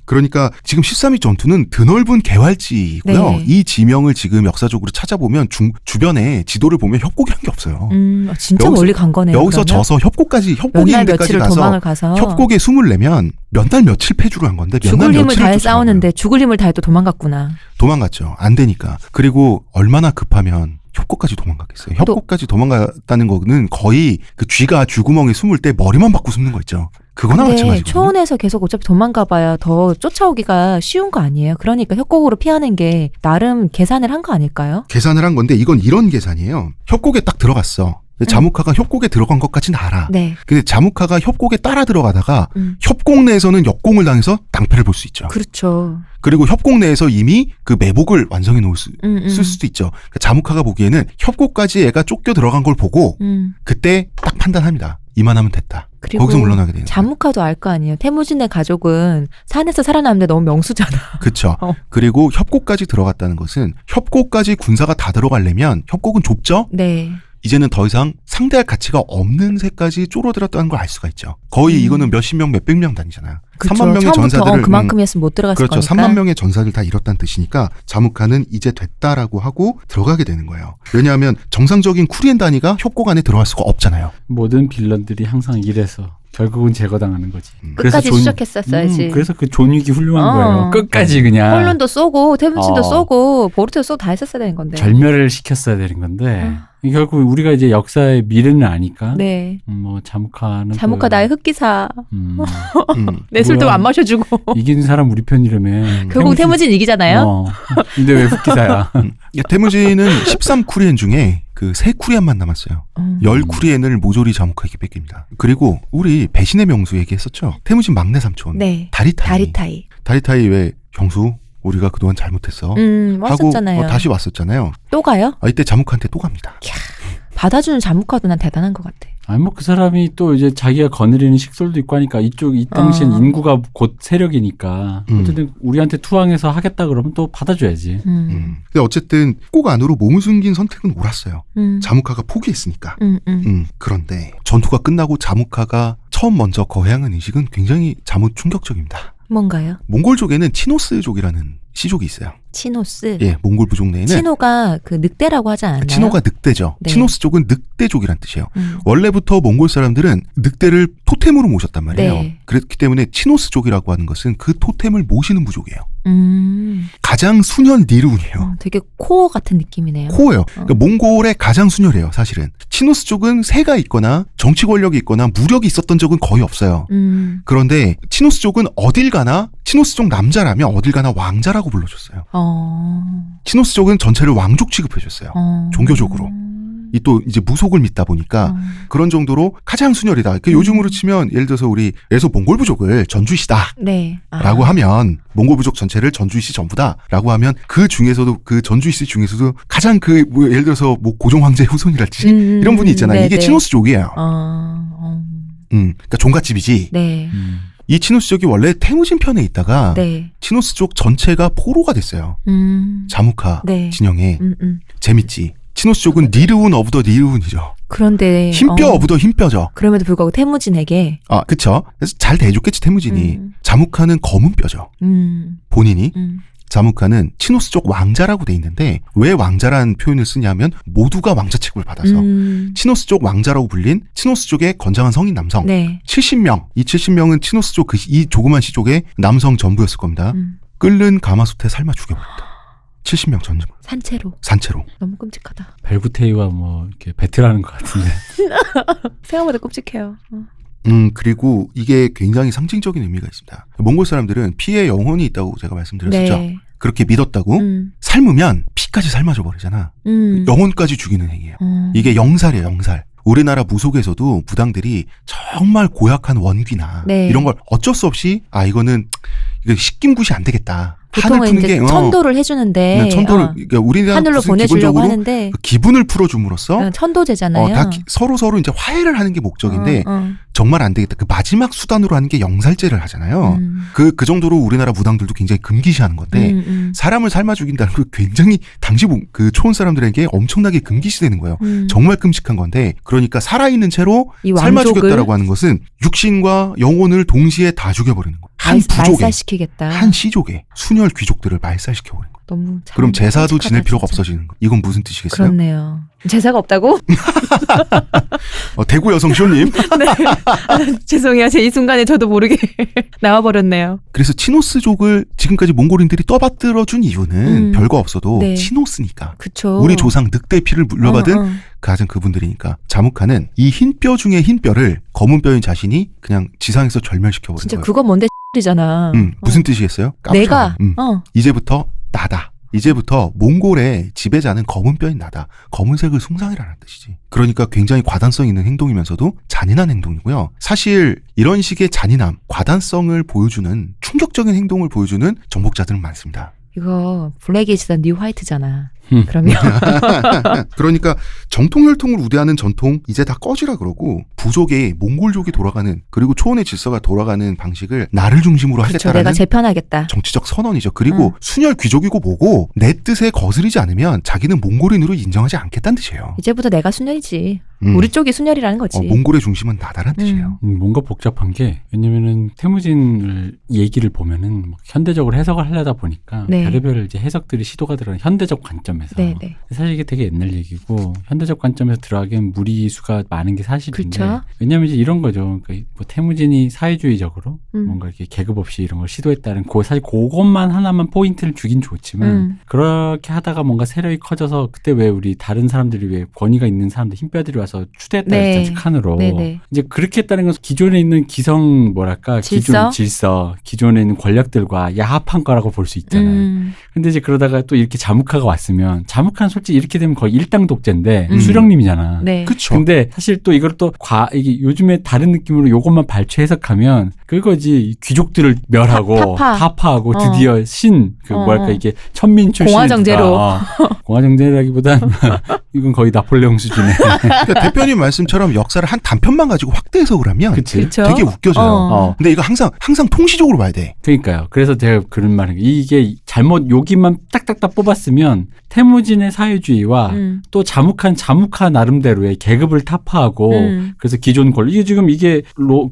그러니까 지금 13위 전투는 드넓은 개활지이고요. 네. 이 지명을 지금 역사적으로 찾아보면 주변에 지도를 보면 협곡이란 게 없어요. 진짜 멀리 간 거네요. 여기서 그러면? 져서 협곡이 있는 몇날 데까지 며칠을 도망을 가서 협곡에 숨을 내면 몇 날 며칠 패주를 한 건데 몇 날 죽을 힘을 며칠을 다해 쫓아가는 싸우는데 죽을 힘을 다해 또 도망갔구나. 도망갔죠. 안 되니까. 그리고 얼마나 급하면 협곡까지 도망갔겠어요. 협곡까지 도망갔다는 거는 거의 그 쥐가 쥐구멍에 숨을 때 머리만 받고 숨는 거 있죠. 그거나 근데 마찬가지거든요. 초원에서 계속 어차피 도망가봐야 더 쫓아오기가 쉬운 거 아니에요? 그러니까 협곡으로 피하는 게 나름 계산을 한 거 아닐까요? 계산을 한 건데 이건 이런 계산이에요. 협곡에 딱 들어갔어. 근데 자무카가 협곡에 들어간 것까지는 알아. 네. 근데 자무카가 협곡에 따라 들어가다가 협곡 내에서는 역공을 당해서 낭패를 볼 수 있죠. 그렇죠. 그리고 협곡 내에서 이미 그 매복을 완성해 놓을 쓸 수도 있죠. 그러니까 자무카가 보기에는 협곡까지 애가 쫓겨 들어간 걸 보고 그때 딱 판단합니다. 이만하면 됐다. 그리고 거기서 물러나게 되는 거예요. 자무카도 알 거 아니에요. 태무진의 가족은 산에서 살아남는데 너무 명수잖아. 그렇죠. 그리고 협곡까지 들어갔다는 것은 협곡까지 군사가 다 들어가려면 협곡은 좁죠? 네. 이제는 더 이상 상대할 가치가 없는 새까지 쪼로들었다는 걸 알 수가 있죠. 거의 이거는 몇십 명, 몇백 명 단위잖아요. 그쵸. 3만 명의 전사들을 그만큼이었으면 못 들어갔을 그렇죠. 거니까. 3만 명의 전사를 다 잃었다는 뜻이니까 자무카는 이제 됐다라고 하고 들어가게 되는 거예요. 왜냐하면 정상적인 쿠리엔 단위가 협곡 안에 들어갈 수가 없잖아요. 모든 빌런들이 항상 이래서 결국은 제거당하는 거지. 끝까지 추적했었어야지. 그래서 그 존윅이 훌륭한 거예요. 끝까지 그냥. 홀론도 쏘고 태문신도 쏘고 보르테도 쏘고 다 했었어야 되는 건데. 절멸을 시켰어야 되는 건데 결국 우리가 이제 역사의 미래는 아니까. 네. 뭐 자무카는 자무카 나의 흑기사. 내 뭐야. 술도 안 마셔주고. 이기는 사람 우리 편이라며. 결국 태무진 이기잖아요. 근데 왜 흑기사야? 태무진은 13쿠리엔 중에 그 3쿠리엔만 남았어요. 10쿠리엔을 모조리 자무카에게 뺏깁니다. 그리고 우리 배신의 명수 얘기했었죠. 태무진 막내 삼촌. 네. 다리타이. 다리타이 왜 경수 우리가 그동안 잘못했어. 하고 왔었잖아요. 다시 왔었잖아요. 또 가요? 이때 자무카한테 또 갑니다. 받아주는 자무카도 난 대단한 것 같아. 아니 뭐 그 사람이 또 이제 자기가 거느리는 식솔도 있고 하니까 이 당시엔 인구가 곧 세력이니까 어쨌든 우리한테 투항해서 하겠다 그러면 또 받아줘야지. 근데 어쨌든 꼭 안으로 몸을 숨긴 선택은 옳았어요. 자무카가 포기했으니까. 그런데 전투가 끝나고 자무카가 처음 먼저 거행한 의식은 굉장히 자무 충격적입니다. 뭔가요? 몽골족에는 치노스족이라는 시족이 있어요. 치노스. 예, 몽골 부족 내에는 치노가 그 늑대라고 하지 않나요? 치노가 늑대죠. 네. 치노스족은 늑대족이란 뜻이에요. 원래부터 몽골 사람들은 늑대를 토템으로 모셨단 말이에요. 네. 그렇기 때문에 치노스족이라고 하는 것은 그 토템을 모시는 부족이에요. 가장 순혈 니르운이에요. 되게 코어 같은 느낌이네요. 코어예요. 그러니까 몽골의 가장 순혈이에요. 사실은. 치노스족은 세가 있거나 정치 권력이 있거나 무력이 있었던 적은 거의 없어요. 그런데 치노스족은 어딜 가나 치노스족 남자라면 어딜 가나 왕자라고 불러줬어요. 치노스족은 전체를 왕족 취급해줬어요. 종교적으로. 이 또 이제 무속을 믿다 보니까 그런 정도로 가장 순혈이다. 그 요즘으로 치면 예를 들어서 우리 에서 몽골 부족을 전주이시다. 네. 라고 하면 몽골 부족 전체를 전주이시 전부다라고 하면 그 중에서도 그 전주이시 중에서도 가장 그 뭐 예를 들어서 뭐 고종 황제의 후손이랄지 이런 분이 있잖아요. 네, 이게 네. 치노스족이에요. 그러니까 종갓집이지. 네. 이 치노스족이 원래 태무진 편에 있다가 네. 치노스족 전체가 포로가 됐어요. 자무카 네. 진영에. 재밌지. 치노스족은 니르운 오브 더 니르운이죠. 그런데 흰뼈 오브 더 흰뼈죠. 그럼에도 불구하고 태무진에게 그쵸. 그래서 잘 대해줬겠지 태무진이. 자무카는 검은 뼈죠. 본인이. 자무카는 치노스족 왕자라고 돼 있는데 왜 왕자라는 표현을 쓰냐면 모두가 왕자 취급을 받아서 치노스족 왕자라고 불린 치노스족의 건장한 성인 남성 네. 70명. 이 70명은 치노스족 이 조그만 시족의 남성 전부였을 겁니다. 끓는 가마솥에 삶아 죽여버렸다. 70명 전부. 산채로. 너무 끔찍하다. 벨구테이와 뭐 이렇게 배틀하는 것 같은데. 생각보다 끔찍해요. 그리고 이게 굉장히 상징적인 의미가 있습니다. 몽골 사람들은 피에 영혼이 있다고 제가 말씀드렸었죠. 네. 그렇게 믿었다고 삶으면 피까지 삶아져 버리잖아. 영혼까지 죽이는 행위예요. 이게 영살이에요, 영살. 우리나라 무속에서도 무당들이 정말 고약한 원귀나 네. 이런 걸 어쩔 수 없이 이거는 이거 식김굿이 안 되겠다. 보통은 이제 천도를 해주는데 천도를 그러니까 우리나라 하늘로 보내주려고 기본적으로 하는데 그 기분을 풀어줌으로써 천도제잖아요. 다 서로 이제 화해를 하는 게 목적인데 정말 안 되겠다. 그 마지막 수단으로 하는 게 영살제를 하잖아요. 그 정도로 우리나라 무당들도 굉장히 금기시하는 건데 사람을 삶아 죽인다는 거 굉장히 당시 그 초원 사람들에게 엄청나게 금기시되는 거예요. 정말 끔찍한 건데 그러니까 살아있는 채로 삶아 죽였다라고 하는 것은 육신과 영혼을 동시에 다 죽여버리는 거예요. 한 부족에 말살시키겠다. 한 시족에 순혈 귀족들을 말살시켜버리는 거예요. 너무 그럼 제사도 지낼 필요가 진짜. 없어지는 거예요. 이건 무슨 뜻이겠어요? 그렇네요. 제사가 없다고? 대구 여성 쇼님. 네. 죄송해요. 이 순간에 저도 모르게 나와버렸네요. 그래서 치노스족을 지금까지 몽골인들이 떠받들어준 이유는 별거 없어도 네. 치노스니까. 그쵸. 우리 조상 늑대 피를 물려받은 가장 그분들이니까. 자무카는 이 흰 뼈 중에 흰 뼈를 검은 뼈인 자신이 그냥 지상에서 절멸시켜버린 진짜 거예요. 그거 뭔데 잖아. 무슨 뜻이겠어요? 내가 이제부터 나다. 이제부터 몽골의 지배자는 검은 뼈인 나다. 검은색을 숭상이라는 뜻이지. 그러니까 굉장히 과단성 있는 행동이면서도 잔인한 행동이고요. 사실 이런 식의 잔인함, 과단성을 보여주는 충격적인 행동을 보여주는 정복자들은 많습니다. 이거 블랙이즈다 뉴 화이트잖아. 그러면 그러니까 정통혈통을 우대하는 전통 이제 다 꺼지라 그러고 부족의 몽골족이 돌아가는 그리고 초원의 질서가 돌아가는 방식을 나를 중심으로 그렇죠. 하겠다라는 내가 재편하겠다. 정치적 선언이죠. 그리고 순혈 귀족이고 뭐고 내 뜻에 거스르지 않으면 자기는 몽골인으로 인정하지 않겠다는 뜻이에요. 이제부터 내가 순혈이지. 우리 쪽이 순혈이라는 거지. 몽골의 중심은 나다란 뜻이에요. 뭔가 복잡한 게 왜냐면은 태무진을 얘기를 보면은 뭐 현대적으로 해석을 하려다 보니까 네. 별의별 이제 해석들이 시도가 들어가는 현대적 관점에서 네, 네. 사실 이게 되게 옛날 얘기고 현대적 관점에서 들어가기엔 무리수가 많은 게 사실인데 그렇죠. 왜냐면 이제 이런 거죠. 그러니까 뭐 태무진이 사회주의적으로 뭔가 이렇게 계급 없이 이런 걸 시도했다는 사실 그것만 하나만 포인트를 주긴 좋지만 그렇게 하다가 뭔가 세력이 커져서 그때 왜 우리 다른 사람들이 왜 권위가 있는 사람들 힘뼈들이 와서 추대했다 네. 했잖아요. 칸으로. 네네. 이제 그렇게 했다는 건 기존에 있는 기성 뭐랄까 질서? 질서 기존에 있는 권력들과 야합한 거라고 볼 수 있잖아요. 근데 이제 그러다가 또 이렇게 자무카가 왔으면 자무카는 솔직히 이렇게 되면 거의 일당 독재인데 수령님이잖아. 네. 그렇죠. 근데 사실 또 이걸 또 이게 요즘에 다른 느낌으로 요것만 발췌 해석하면 그거지 귀족들을 멸하고 타파하고 드디어 뭐랄까 이게 천민초 공화정제로. 공화정제라기보단 이건 거의 나폴레옹 수준의 그러니까 대표님 말씀처럼 역사를 한 단편만 가지고 확대 해석을 하면 그치? 되게 웃겨져요. 근데 이거 항상 통시적으로 봐야 돼. 그러니까요. 그래서 제가 그런 말인 게 이게 잘못 여기만 딱딱딱 뽑았으면 태무진의 사회주의와 또 자무카 나름대로의 계급을 타파하고 그래서 기존 권력 이게 지금 이게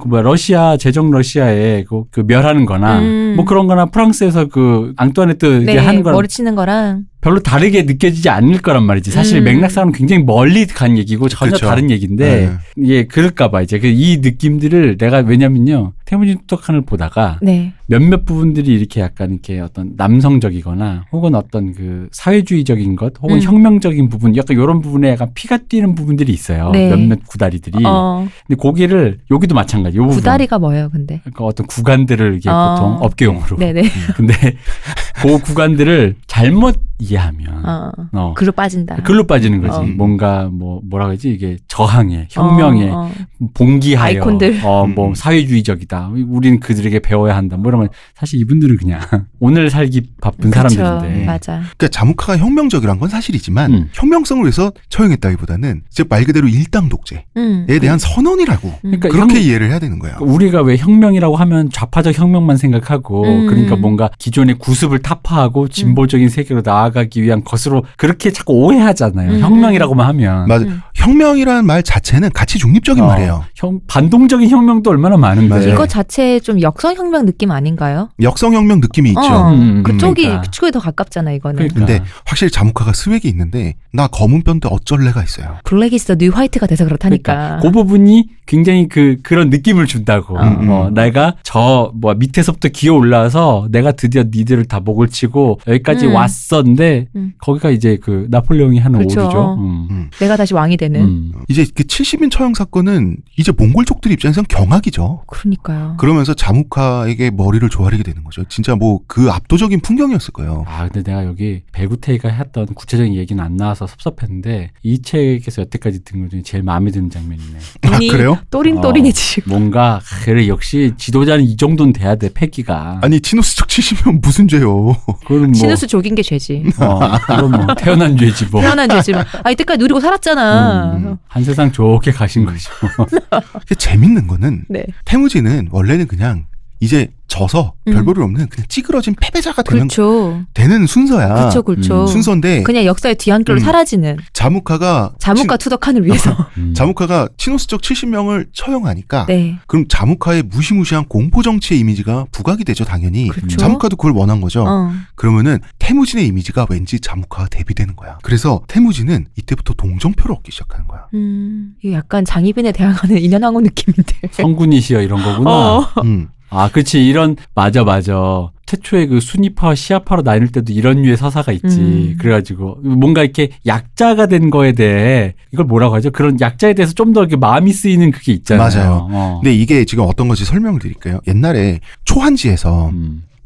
러시아 제정 러시아에 그 멸하는 거나 뭐 그런 거나 프랑스에서 그 앙뚜아네트 네, 하는 거랑 머리 치는 거랑 별로 다르게 느껴지지 않을 거란 말이지. 사실 맥락상은 굉장히 멀리 간 얘기고 전혀 그렇죠. 다른 얘기인데 이게 그럴까봐 이제 이 느낌들을 내가 왜냐면요 태무진 투덕한을 보다가 네. 몇몇 부분들이 이렇게 약간 이렇게 어떤 남성적이거나 혹은 어떤 그 사회주의적인 것 혹은 혁명적인 부분 약간 이런 부분에 약간 피가 뛰는 부분들이 있어요. 네. 몇몇 구다리들이. 근데 고기를 여기도 마찬가지. 요 부분. 구다리가 뭐예요, 근데? 그러니까 어떤 구간들을 이게 보통 업계용어로. 네네. 근데 그 구간들을 잘못 이해하면 글로 빠진다. 글로 빠지는 거지. 뭔가 뭐라 그러지 이게 저항해, 혁명해, 봉기하여, 아이콘들. 뭐 사회주의적이다. 우리는 그들에게 배워야 한다. 뭐 이러면 사실 이분들은 그냥 오늘 살기 바쁜 그쵸, 사람들인데. 맞아. 그러니까 자무카가 혁명적이란 건 사실이지만 혁명성을 위해서 처형했다기보다는 이제 말 그대로 일당 독재에 대한 선언이라고 그러니까 그렇게 이해를 해야 되는 거예요. 우리가 왜 혁명이라고 하면 좌파적 혁명만 생각하고 그러니까 뭔가 기존의 구습을 타파하고 진보적인 세계로 나아가기 위한 것으로 그렇게 자꾸 오해하잖아요. 혁명이라고만 하면. 맞아. 혁명이라는 말 자체는 가치 중립적인 말이에요. 반동적인 혁명도 얼마나 많은데. 맞아요. 이거 자체에 좀 역성혁명 느낌 아닌가요? 역성혁명 느낌이 있죠. 그쪽이 그러니까. 그쪽에 더 가깝잖아 이거는. 그러니까. 근데 확실히 자무카가 스웩이 있는데 나 검은 뼈인데 어쩔래가 있어요. 블랙 이스 뉴 화이트가 돼서 그렇다니까. 그러니까 그 부분이 굉장히 그런 느낌을 준다고. 내가 밑에서부터 기어 올라와서 내가 드디어 니들을 다 목을 치고 여기까지 왔었는데 거기가 이제 그 나폴레옹이 하는 그렇죠. 오류죠. 내가 다시 왕이 되는. 이제 그 70인 처형 사건은 이제 몽골족들 입장에선 경악이죠. 그러니까요. 그러면서 자무카에게 머리를 조아리게 되는 거죠. 진짜 뭐 그 압도적인 풍경이었을 거예요. 근데 내가 여기 벨구테이가 했던 구체적인 얘기는 안 나와서 섭섭했는데 이 책에서 여태까지 든 것 중에 제일 마음에 드는 장면이네. 눈이 그래요? 또링또링해지고. 뭔가 그래 역시 지도자는 이 정도는 돼야 돼 패기가. 아니 치노스적 70이면 무슨 죄요? 그건 뭐 시누스 조긴 게 죄지. 그럼 뭐 태어난 죄지 뭐. 태어난 죄지. 이때까지 누리고 살았잖아. 한 세상 좋게 가신 거죠. 재밌는 거는 네. 태무진은 원래는 그냥 이제 져서 별 볼일 없는 그냥 찌그러진 패배자가 그렇죠. 되는 순서야. 그렇죠. 순서인데 그냥 역사의 뒤안길로 사라지는. 자무카 투덕한을 위해서. 자무카가 치노스적 70명을 처형하니까 네. 그럼 자무카의 무시무시한 공포 정치의 이미지가 부각이 되죠, 당연히. 그렇죠. 자무카도 그걸 원한 거죠. 그러면은 태무진의 이미지가 왠지 자무카가 대비되는 거야. 그래서 태무진은 이때부터 동정표를 얻기 시작하는 거야. 이게 약간 장희빈에 대항하는 인현왕후 느낌인데. 성군이시여 이런 거구나. 그렇지. 맞아. 태초에 그 순위파와 시아파로 나뉠 때도 이런 류의 서사가 있지. 그래가지고 뭔가 이렇게 약자가 된 거에 대해 이걸 뭐라고 하죠? 그런 약자에 대해서 좀 더 이렇게 마음이 쓰이는 그게 있잖아요. 맞아요. 근데 이게 지금 어떤 건지 설명을 드릴게요. 옛날에 초한지에서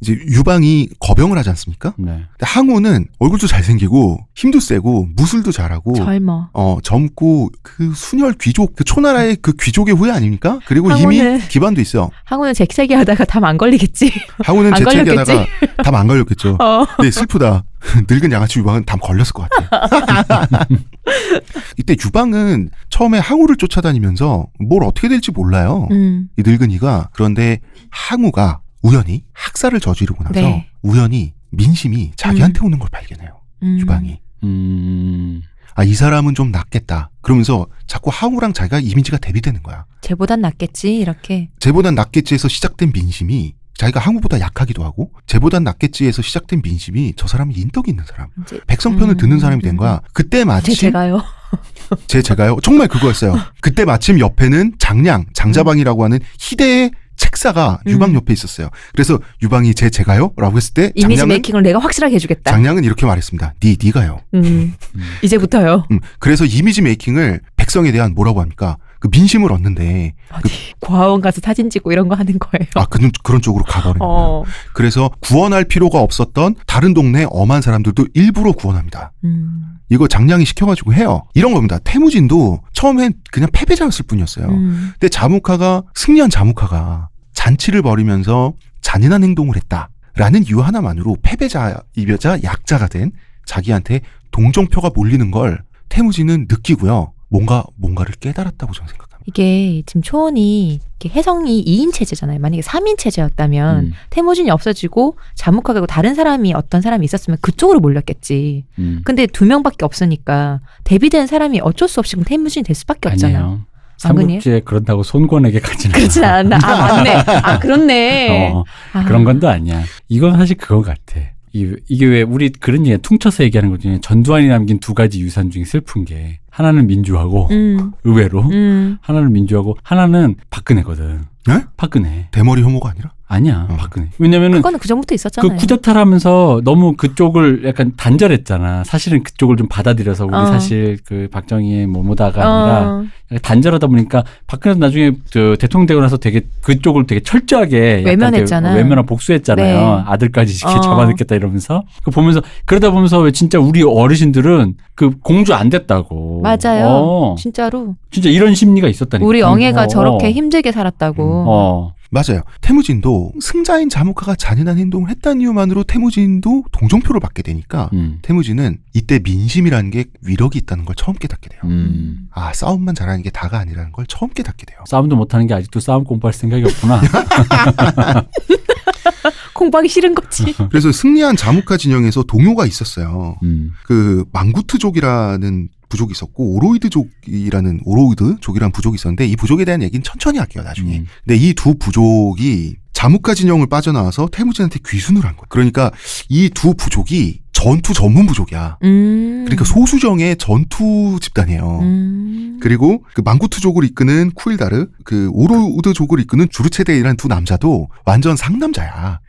이제 유방이 거병을 하지 않습니까? 네. 근데 항우는 얼굴도 잘생기고 힘도 세고 무술도 잘하고 젊어. 젊고 그 순혈 귀족 그 초나라의 그 귀족의 후예 아닙니까? 그리고 항우는- 이미 기반도 있어. 항우는 재채기 하다가 담 안 걸리겠지. 항우는 안 재채기하다가 답 안 걸렸겠죠. 근데 슬프다. 늙은 양아치 유방은 담 걸렸을 것 같아. 이때 유방은 처음에 항우를 쫓아다니면서 뭘 어떻게 될지 몰라요. 이 늙은이가. 그런데 항우가 우연히 학살을 저지르고 나서 네. 우연히 민심이 자기한테 오는 걸 발견해요. 유방이. 이 사람은 좀 낫겠다. 그러면서 자꾸 항우랑 자기가 이미지가 대비되는 거야. 쟤보단 낫겠지 이렇게. 쟤보단 낫겠지 해서 시작된 민심이 자기가 항우보다 약하기도 하고 쟤보단 낫겠지 해서 시작된 민심이 저 사람은 인덕이 있는 사람. 이제, 백성편을 듣는 사람이 된 거야. 그때 마침 제가요. 제가요? 정말 그거였어요. 그때 마침 옆에는 장자방이라고 하는 희대의 책사가 유방 옆에 있었어요. 그래서 유방이 제가요? 라고 했을 때 이미지 메이킹을 내가 확실하게 해주겠다. 장량은 이렇게 말했습니다. 니가요. 이제부터요. 그래서 이미지 메이킹을 백성에 대한 뭐라고 합니까? 그 민심을 얻는데 과원 가서 사진 찍고 이런 거 하는 거예요. 그런 쪽으로 가버린 거예요. 그래서 구원할 필요가 없었던 다른 동네 엄한 사람들도 일부러 구원합니다. 이거 장량이 시켜가지고 해요. 이런 겁니다. 태무진도 처음엔 그냥 패배자였을 뿐이었어요. 근데 승리한 자무카가 잔치를 벌이면서 잔인한 행동을 했다라는 이유 하나만으로 패배자이자 약자가 된 자기한테 동정표가 몰리는 걸 태무진은 느끼고요. 뭔가를 깨달았다고 저는 생각합니다. 이게 지금 초원이 혜성이 2인 체제잖아요. 만약에 3인 체제였다면 태무진이 없어지고 자무카가 다른 사람이 어떤 사람이 있었으면 그쪽으로 몰렸겠지. 근데 2명밖에 없으니까 대비된 사람이 어쩔 수 없이 태무진이 될 수밖에 없잖아요. 아니에요. 삼국지에 그런다고 손권에게 가지는 그렇진 않나. 맞네. 그렇네. 그런 건 또 아니야. 이건 사실 그거 같아. 이게 왜 우리 그런 얘기 퉁쳐서 얘기하는 것 중에 전두환이 남긴 2가지 유산 중에 슬픈 게 하나는 민주하고 의외로 하나는 민주하고 하나는 박근혜거든. 네? 박근혜. 대머리 혐오가 아니라? 아니야. 박근혜. 왜냐면은 그거는 그 전부터 있었잖아요. 그 쿠데타를 하면서 너무 그쪽을 약간 단절했잖아. 사실은 그쪽을 좀 받아들여서 우리 사실 그 박정희의 뭐뭐다가 아니라 단절하다 보니까 박근혜도 나중에 대통령 되고 나서 되게 그쪽을 되게 철저하게 외면했잖아. 외면하고 복수했잖아요. 네. 아들까지 이렇게 잡아넣겠다 이러면서 그 보면서 그러다 보면서 왜 진짜 우리 어르신들은 그 공주 안 됐다고. 맞아요. 진짜로. 진짜 이런 심리가 있었다니까. 우리 영애가 저렇게 힘들게 살았다고. 맞아요. 태무진도 승자인 자무카가 잔인한 행동을 했다는 이유만으로 태무진도 동정표를 받게 되니까 태무진은 이때 민심이라는 게 위력이 있다는 걸 처음 깨닫게 돼요. 싸움만 잘하는 게 다가 아니라는 걸 처음 깨닫게 돼요. 싸움도 못하는 게 아직도 싸움 공부할 생각이 없구나. 공부하기 싫은 거지. 그래서 승리한 자무카 진영에서 동요가 있었어요. 그 망구트족이라는 부족이 있었고 오로이드족이라는 부족이 있었는데 이 부족에 대한 얘기는 천천히 할게요 나중에. 근데 이 두 부족이 자무카 진영을 빠져나와서 태무진한테 귀순을 한 거예요. 그러니까 이 두 부족이 전투 전문 부족이야. 그러니까 소수정의 전투 집단이에요. 그리고 그 망구트족을 이끄는 쿠일다르, 그 오로우드족을 이끄는 주르체데이라는 2 남자도 완전 상남자야.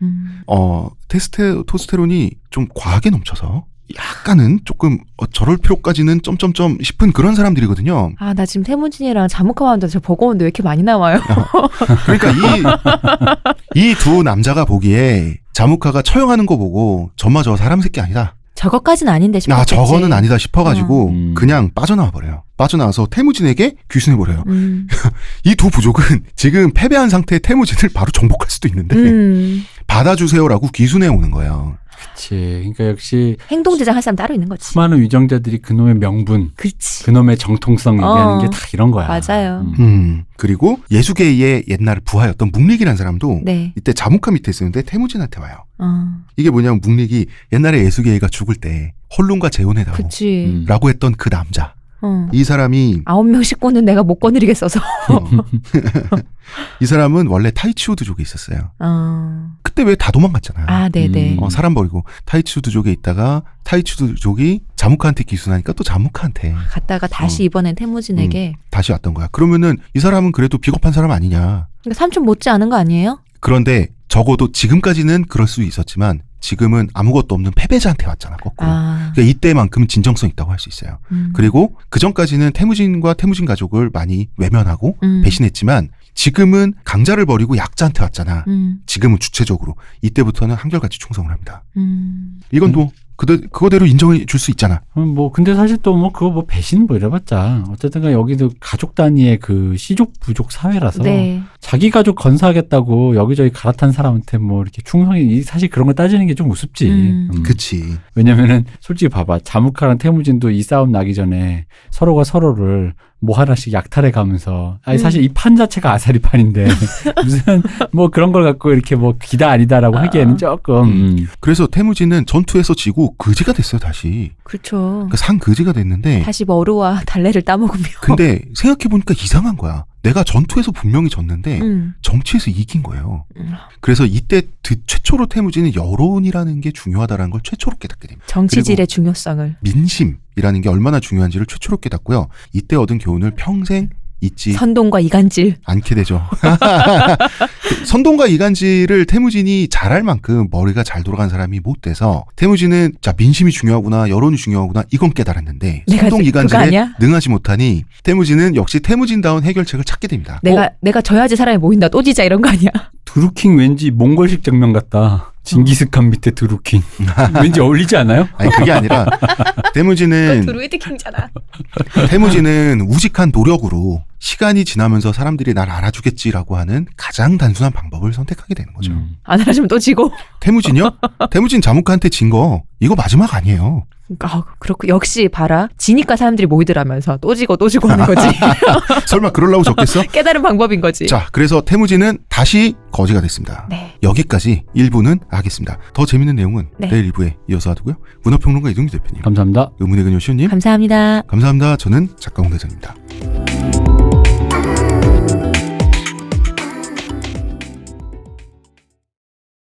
테스토스테론이 좀 과하게 넘쳐서 약간은 조금 저럴 필요까지는 점점점 싶은 그런 사람들이거든요. 나 지금 태무진이랑 자무카와 혼자 저 버거운데 왜 이렇게 많이 나와요? 그러니까 이 2 남자가 보기에 자무카가 처형하는 거 보고 저마저 사람 새끼 아니다. 저것까지는 아닌데 싶었겠지. 저거는 아니다 싶어가지고 그냥 빠져나와 버려요. 빠져나와서 태무진에게 귀순해버려요. 이 2 부족은 지금 패배한 상태의 태무진을 바로 정복할 수도 있는데 받아주세요라고 귀순해 오는 거예요. 그렇지. 그러니까 역시 행동 제장할 사람 따로 있는 거지. 수많은 위정자들이 그놈의 명분, 그렇지. 그놈의 정통성 얘기하는 게 다 이런 거야. 맞아요. 그리고 예수계의 옛날 부하였던 묵릭이라는 사람도 네. 이때 자무카 밑에 있었는데 태무진한테 와요. 이게 뭐냐면 묵릭이 옛날에 예수계가 죽을 때 헐룬과 재혼해다오 라고 했던 그 남자. 이 사람이 9명씩 꽂는 내가 못 거느리겠어서. 이 사람은 원래 타이치우드족에 있었어요. 그때 왜 다 도망갔잖아요. 네네. 사람 버리고 타이치우드족에 있다가 타이치우드족이 자무카한테 기순하니까 또 자무카한테 갔다가 다시 이번엔 태무진에게 다시 왔던 거야. 그러면은 이 사람은 그래도 비겁한 사람 아니냐. 그러니까 삼촌 못지 않은 거 아니에요? 그런데 적어도 지금까지는 그럴 수 있었지만 지금은 아무것도 없는 패배자한테 왔잖아. 거꾸로. 그러니까 이때만큼은 진정성 있다고 할 수 있어요. 그리고 그전까지는 태무진과 태무진 가족을 많이 외면하고 배신했지만 지금은 강자를 버리고 약자한테 왔잖아. 지금은 주체적으로. 이때부터는 한결같이 충성을 합니다. 이건 또 그거대로 인정해 줄 수 있잖아. 뭐 근데 사실 또 뭐 그거 뭐 배신 뭐 이래봤자 어쨌든간 여기도 가족 단위의 그 시족 부족 사회라서 네. 자기 가족 건사하겠다고 여기저기 갈아탄 사람한테 뭐 이렇게 충성이 사실 그런 거 따지는 게 좀 우습지. 그치. 왜냐면은 솔직히 봐봐 자무카랑 태무진도 이 싸움 나기 전에 서로가 서로를 뭐 하나씩 약탈해 가면서 아니 사실 이 판 자체가 아사리판인데 무슨 뭐 그런 걸 갖고 이렇게 뭐 기다 아니다라고 하기에는 조금 그래서 태무진은 전투에서 지고 그지가 됐어요 다시. 그렇죠. 그러니까 상 그지가 됐는데 다시 머루와 달래를 따먹으며. 근데 생각해보니까 이상한 거야. 내가 전투에서 분명히 졌는데 정치에서 이긴 거예요. 그래서 이때 최초로 태무진은 여론이라는 게 중요하다는 걸 최초로 깨닫게 됩니다. 정치질의 중요성을. 민심이라는 게 얼마나 중요한지를 최초로 깨닫고요. 이때 얻은 교훈을 평생 잊지 선동과 이간질. 않게 되죠. 선동과 이간질을 태무진이 잘할 만큼 머리가 잘 돌아간 사람이 못 돼서 태무진은 자 민심이 중요하구나 여론이 중요하구나 이건 깨달았는데 선동 이간질에 능하지 못하니 태무진은 역시 태무진다운 해결책을 찾게 됩니다. 내가 져야지 사람이 모인다 또 지자 이런 거 아니야? 드루킹 왠지 몽골식 장면 같다. 징기스칸 밑에 드루킹. 왠지 어울리지 않아요? 아니 그게 아니라 태무진은 드루이드 킹잖아. 태무진은 우직한 노력으로 시간이 지나면서 사람들이 날 알아주겠지라고 하는 가장 단순한 방법을 선택하게 되는 거죠. 안 알아주면 또 지고. 태무진이요? 태무진 자무카한테 진 거 이거 마지막 아니에요. 그렇고 역시 봐라. 지니까 사람들이 모이더라면서 또 지고 하는 거지. 설마 그러려고 졌겠어? 깨달은 방법인 거지. 자, 그래서 태무진은 다시 거지가 됐습니다. 네. 여기까지 1부는 하겠습니다. 더 재밌는 내용은 네. 내일 2부에 이어서 하고요. 문화평론가 이동규 대표님, 감사합니다. 의문의 근요시호님 감사합니다. 감사합니다. 저는 작가 홍대전입니다.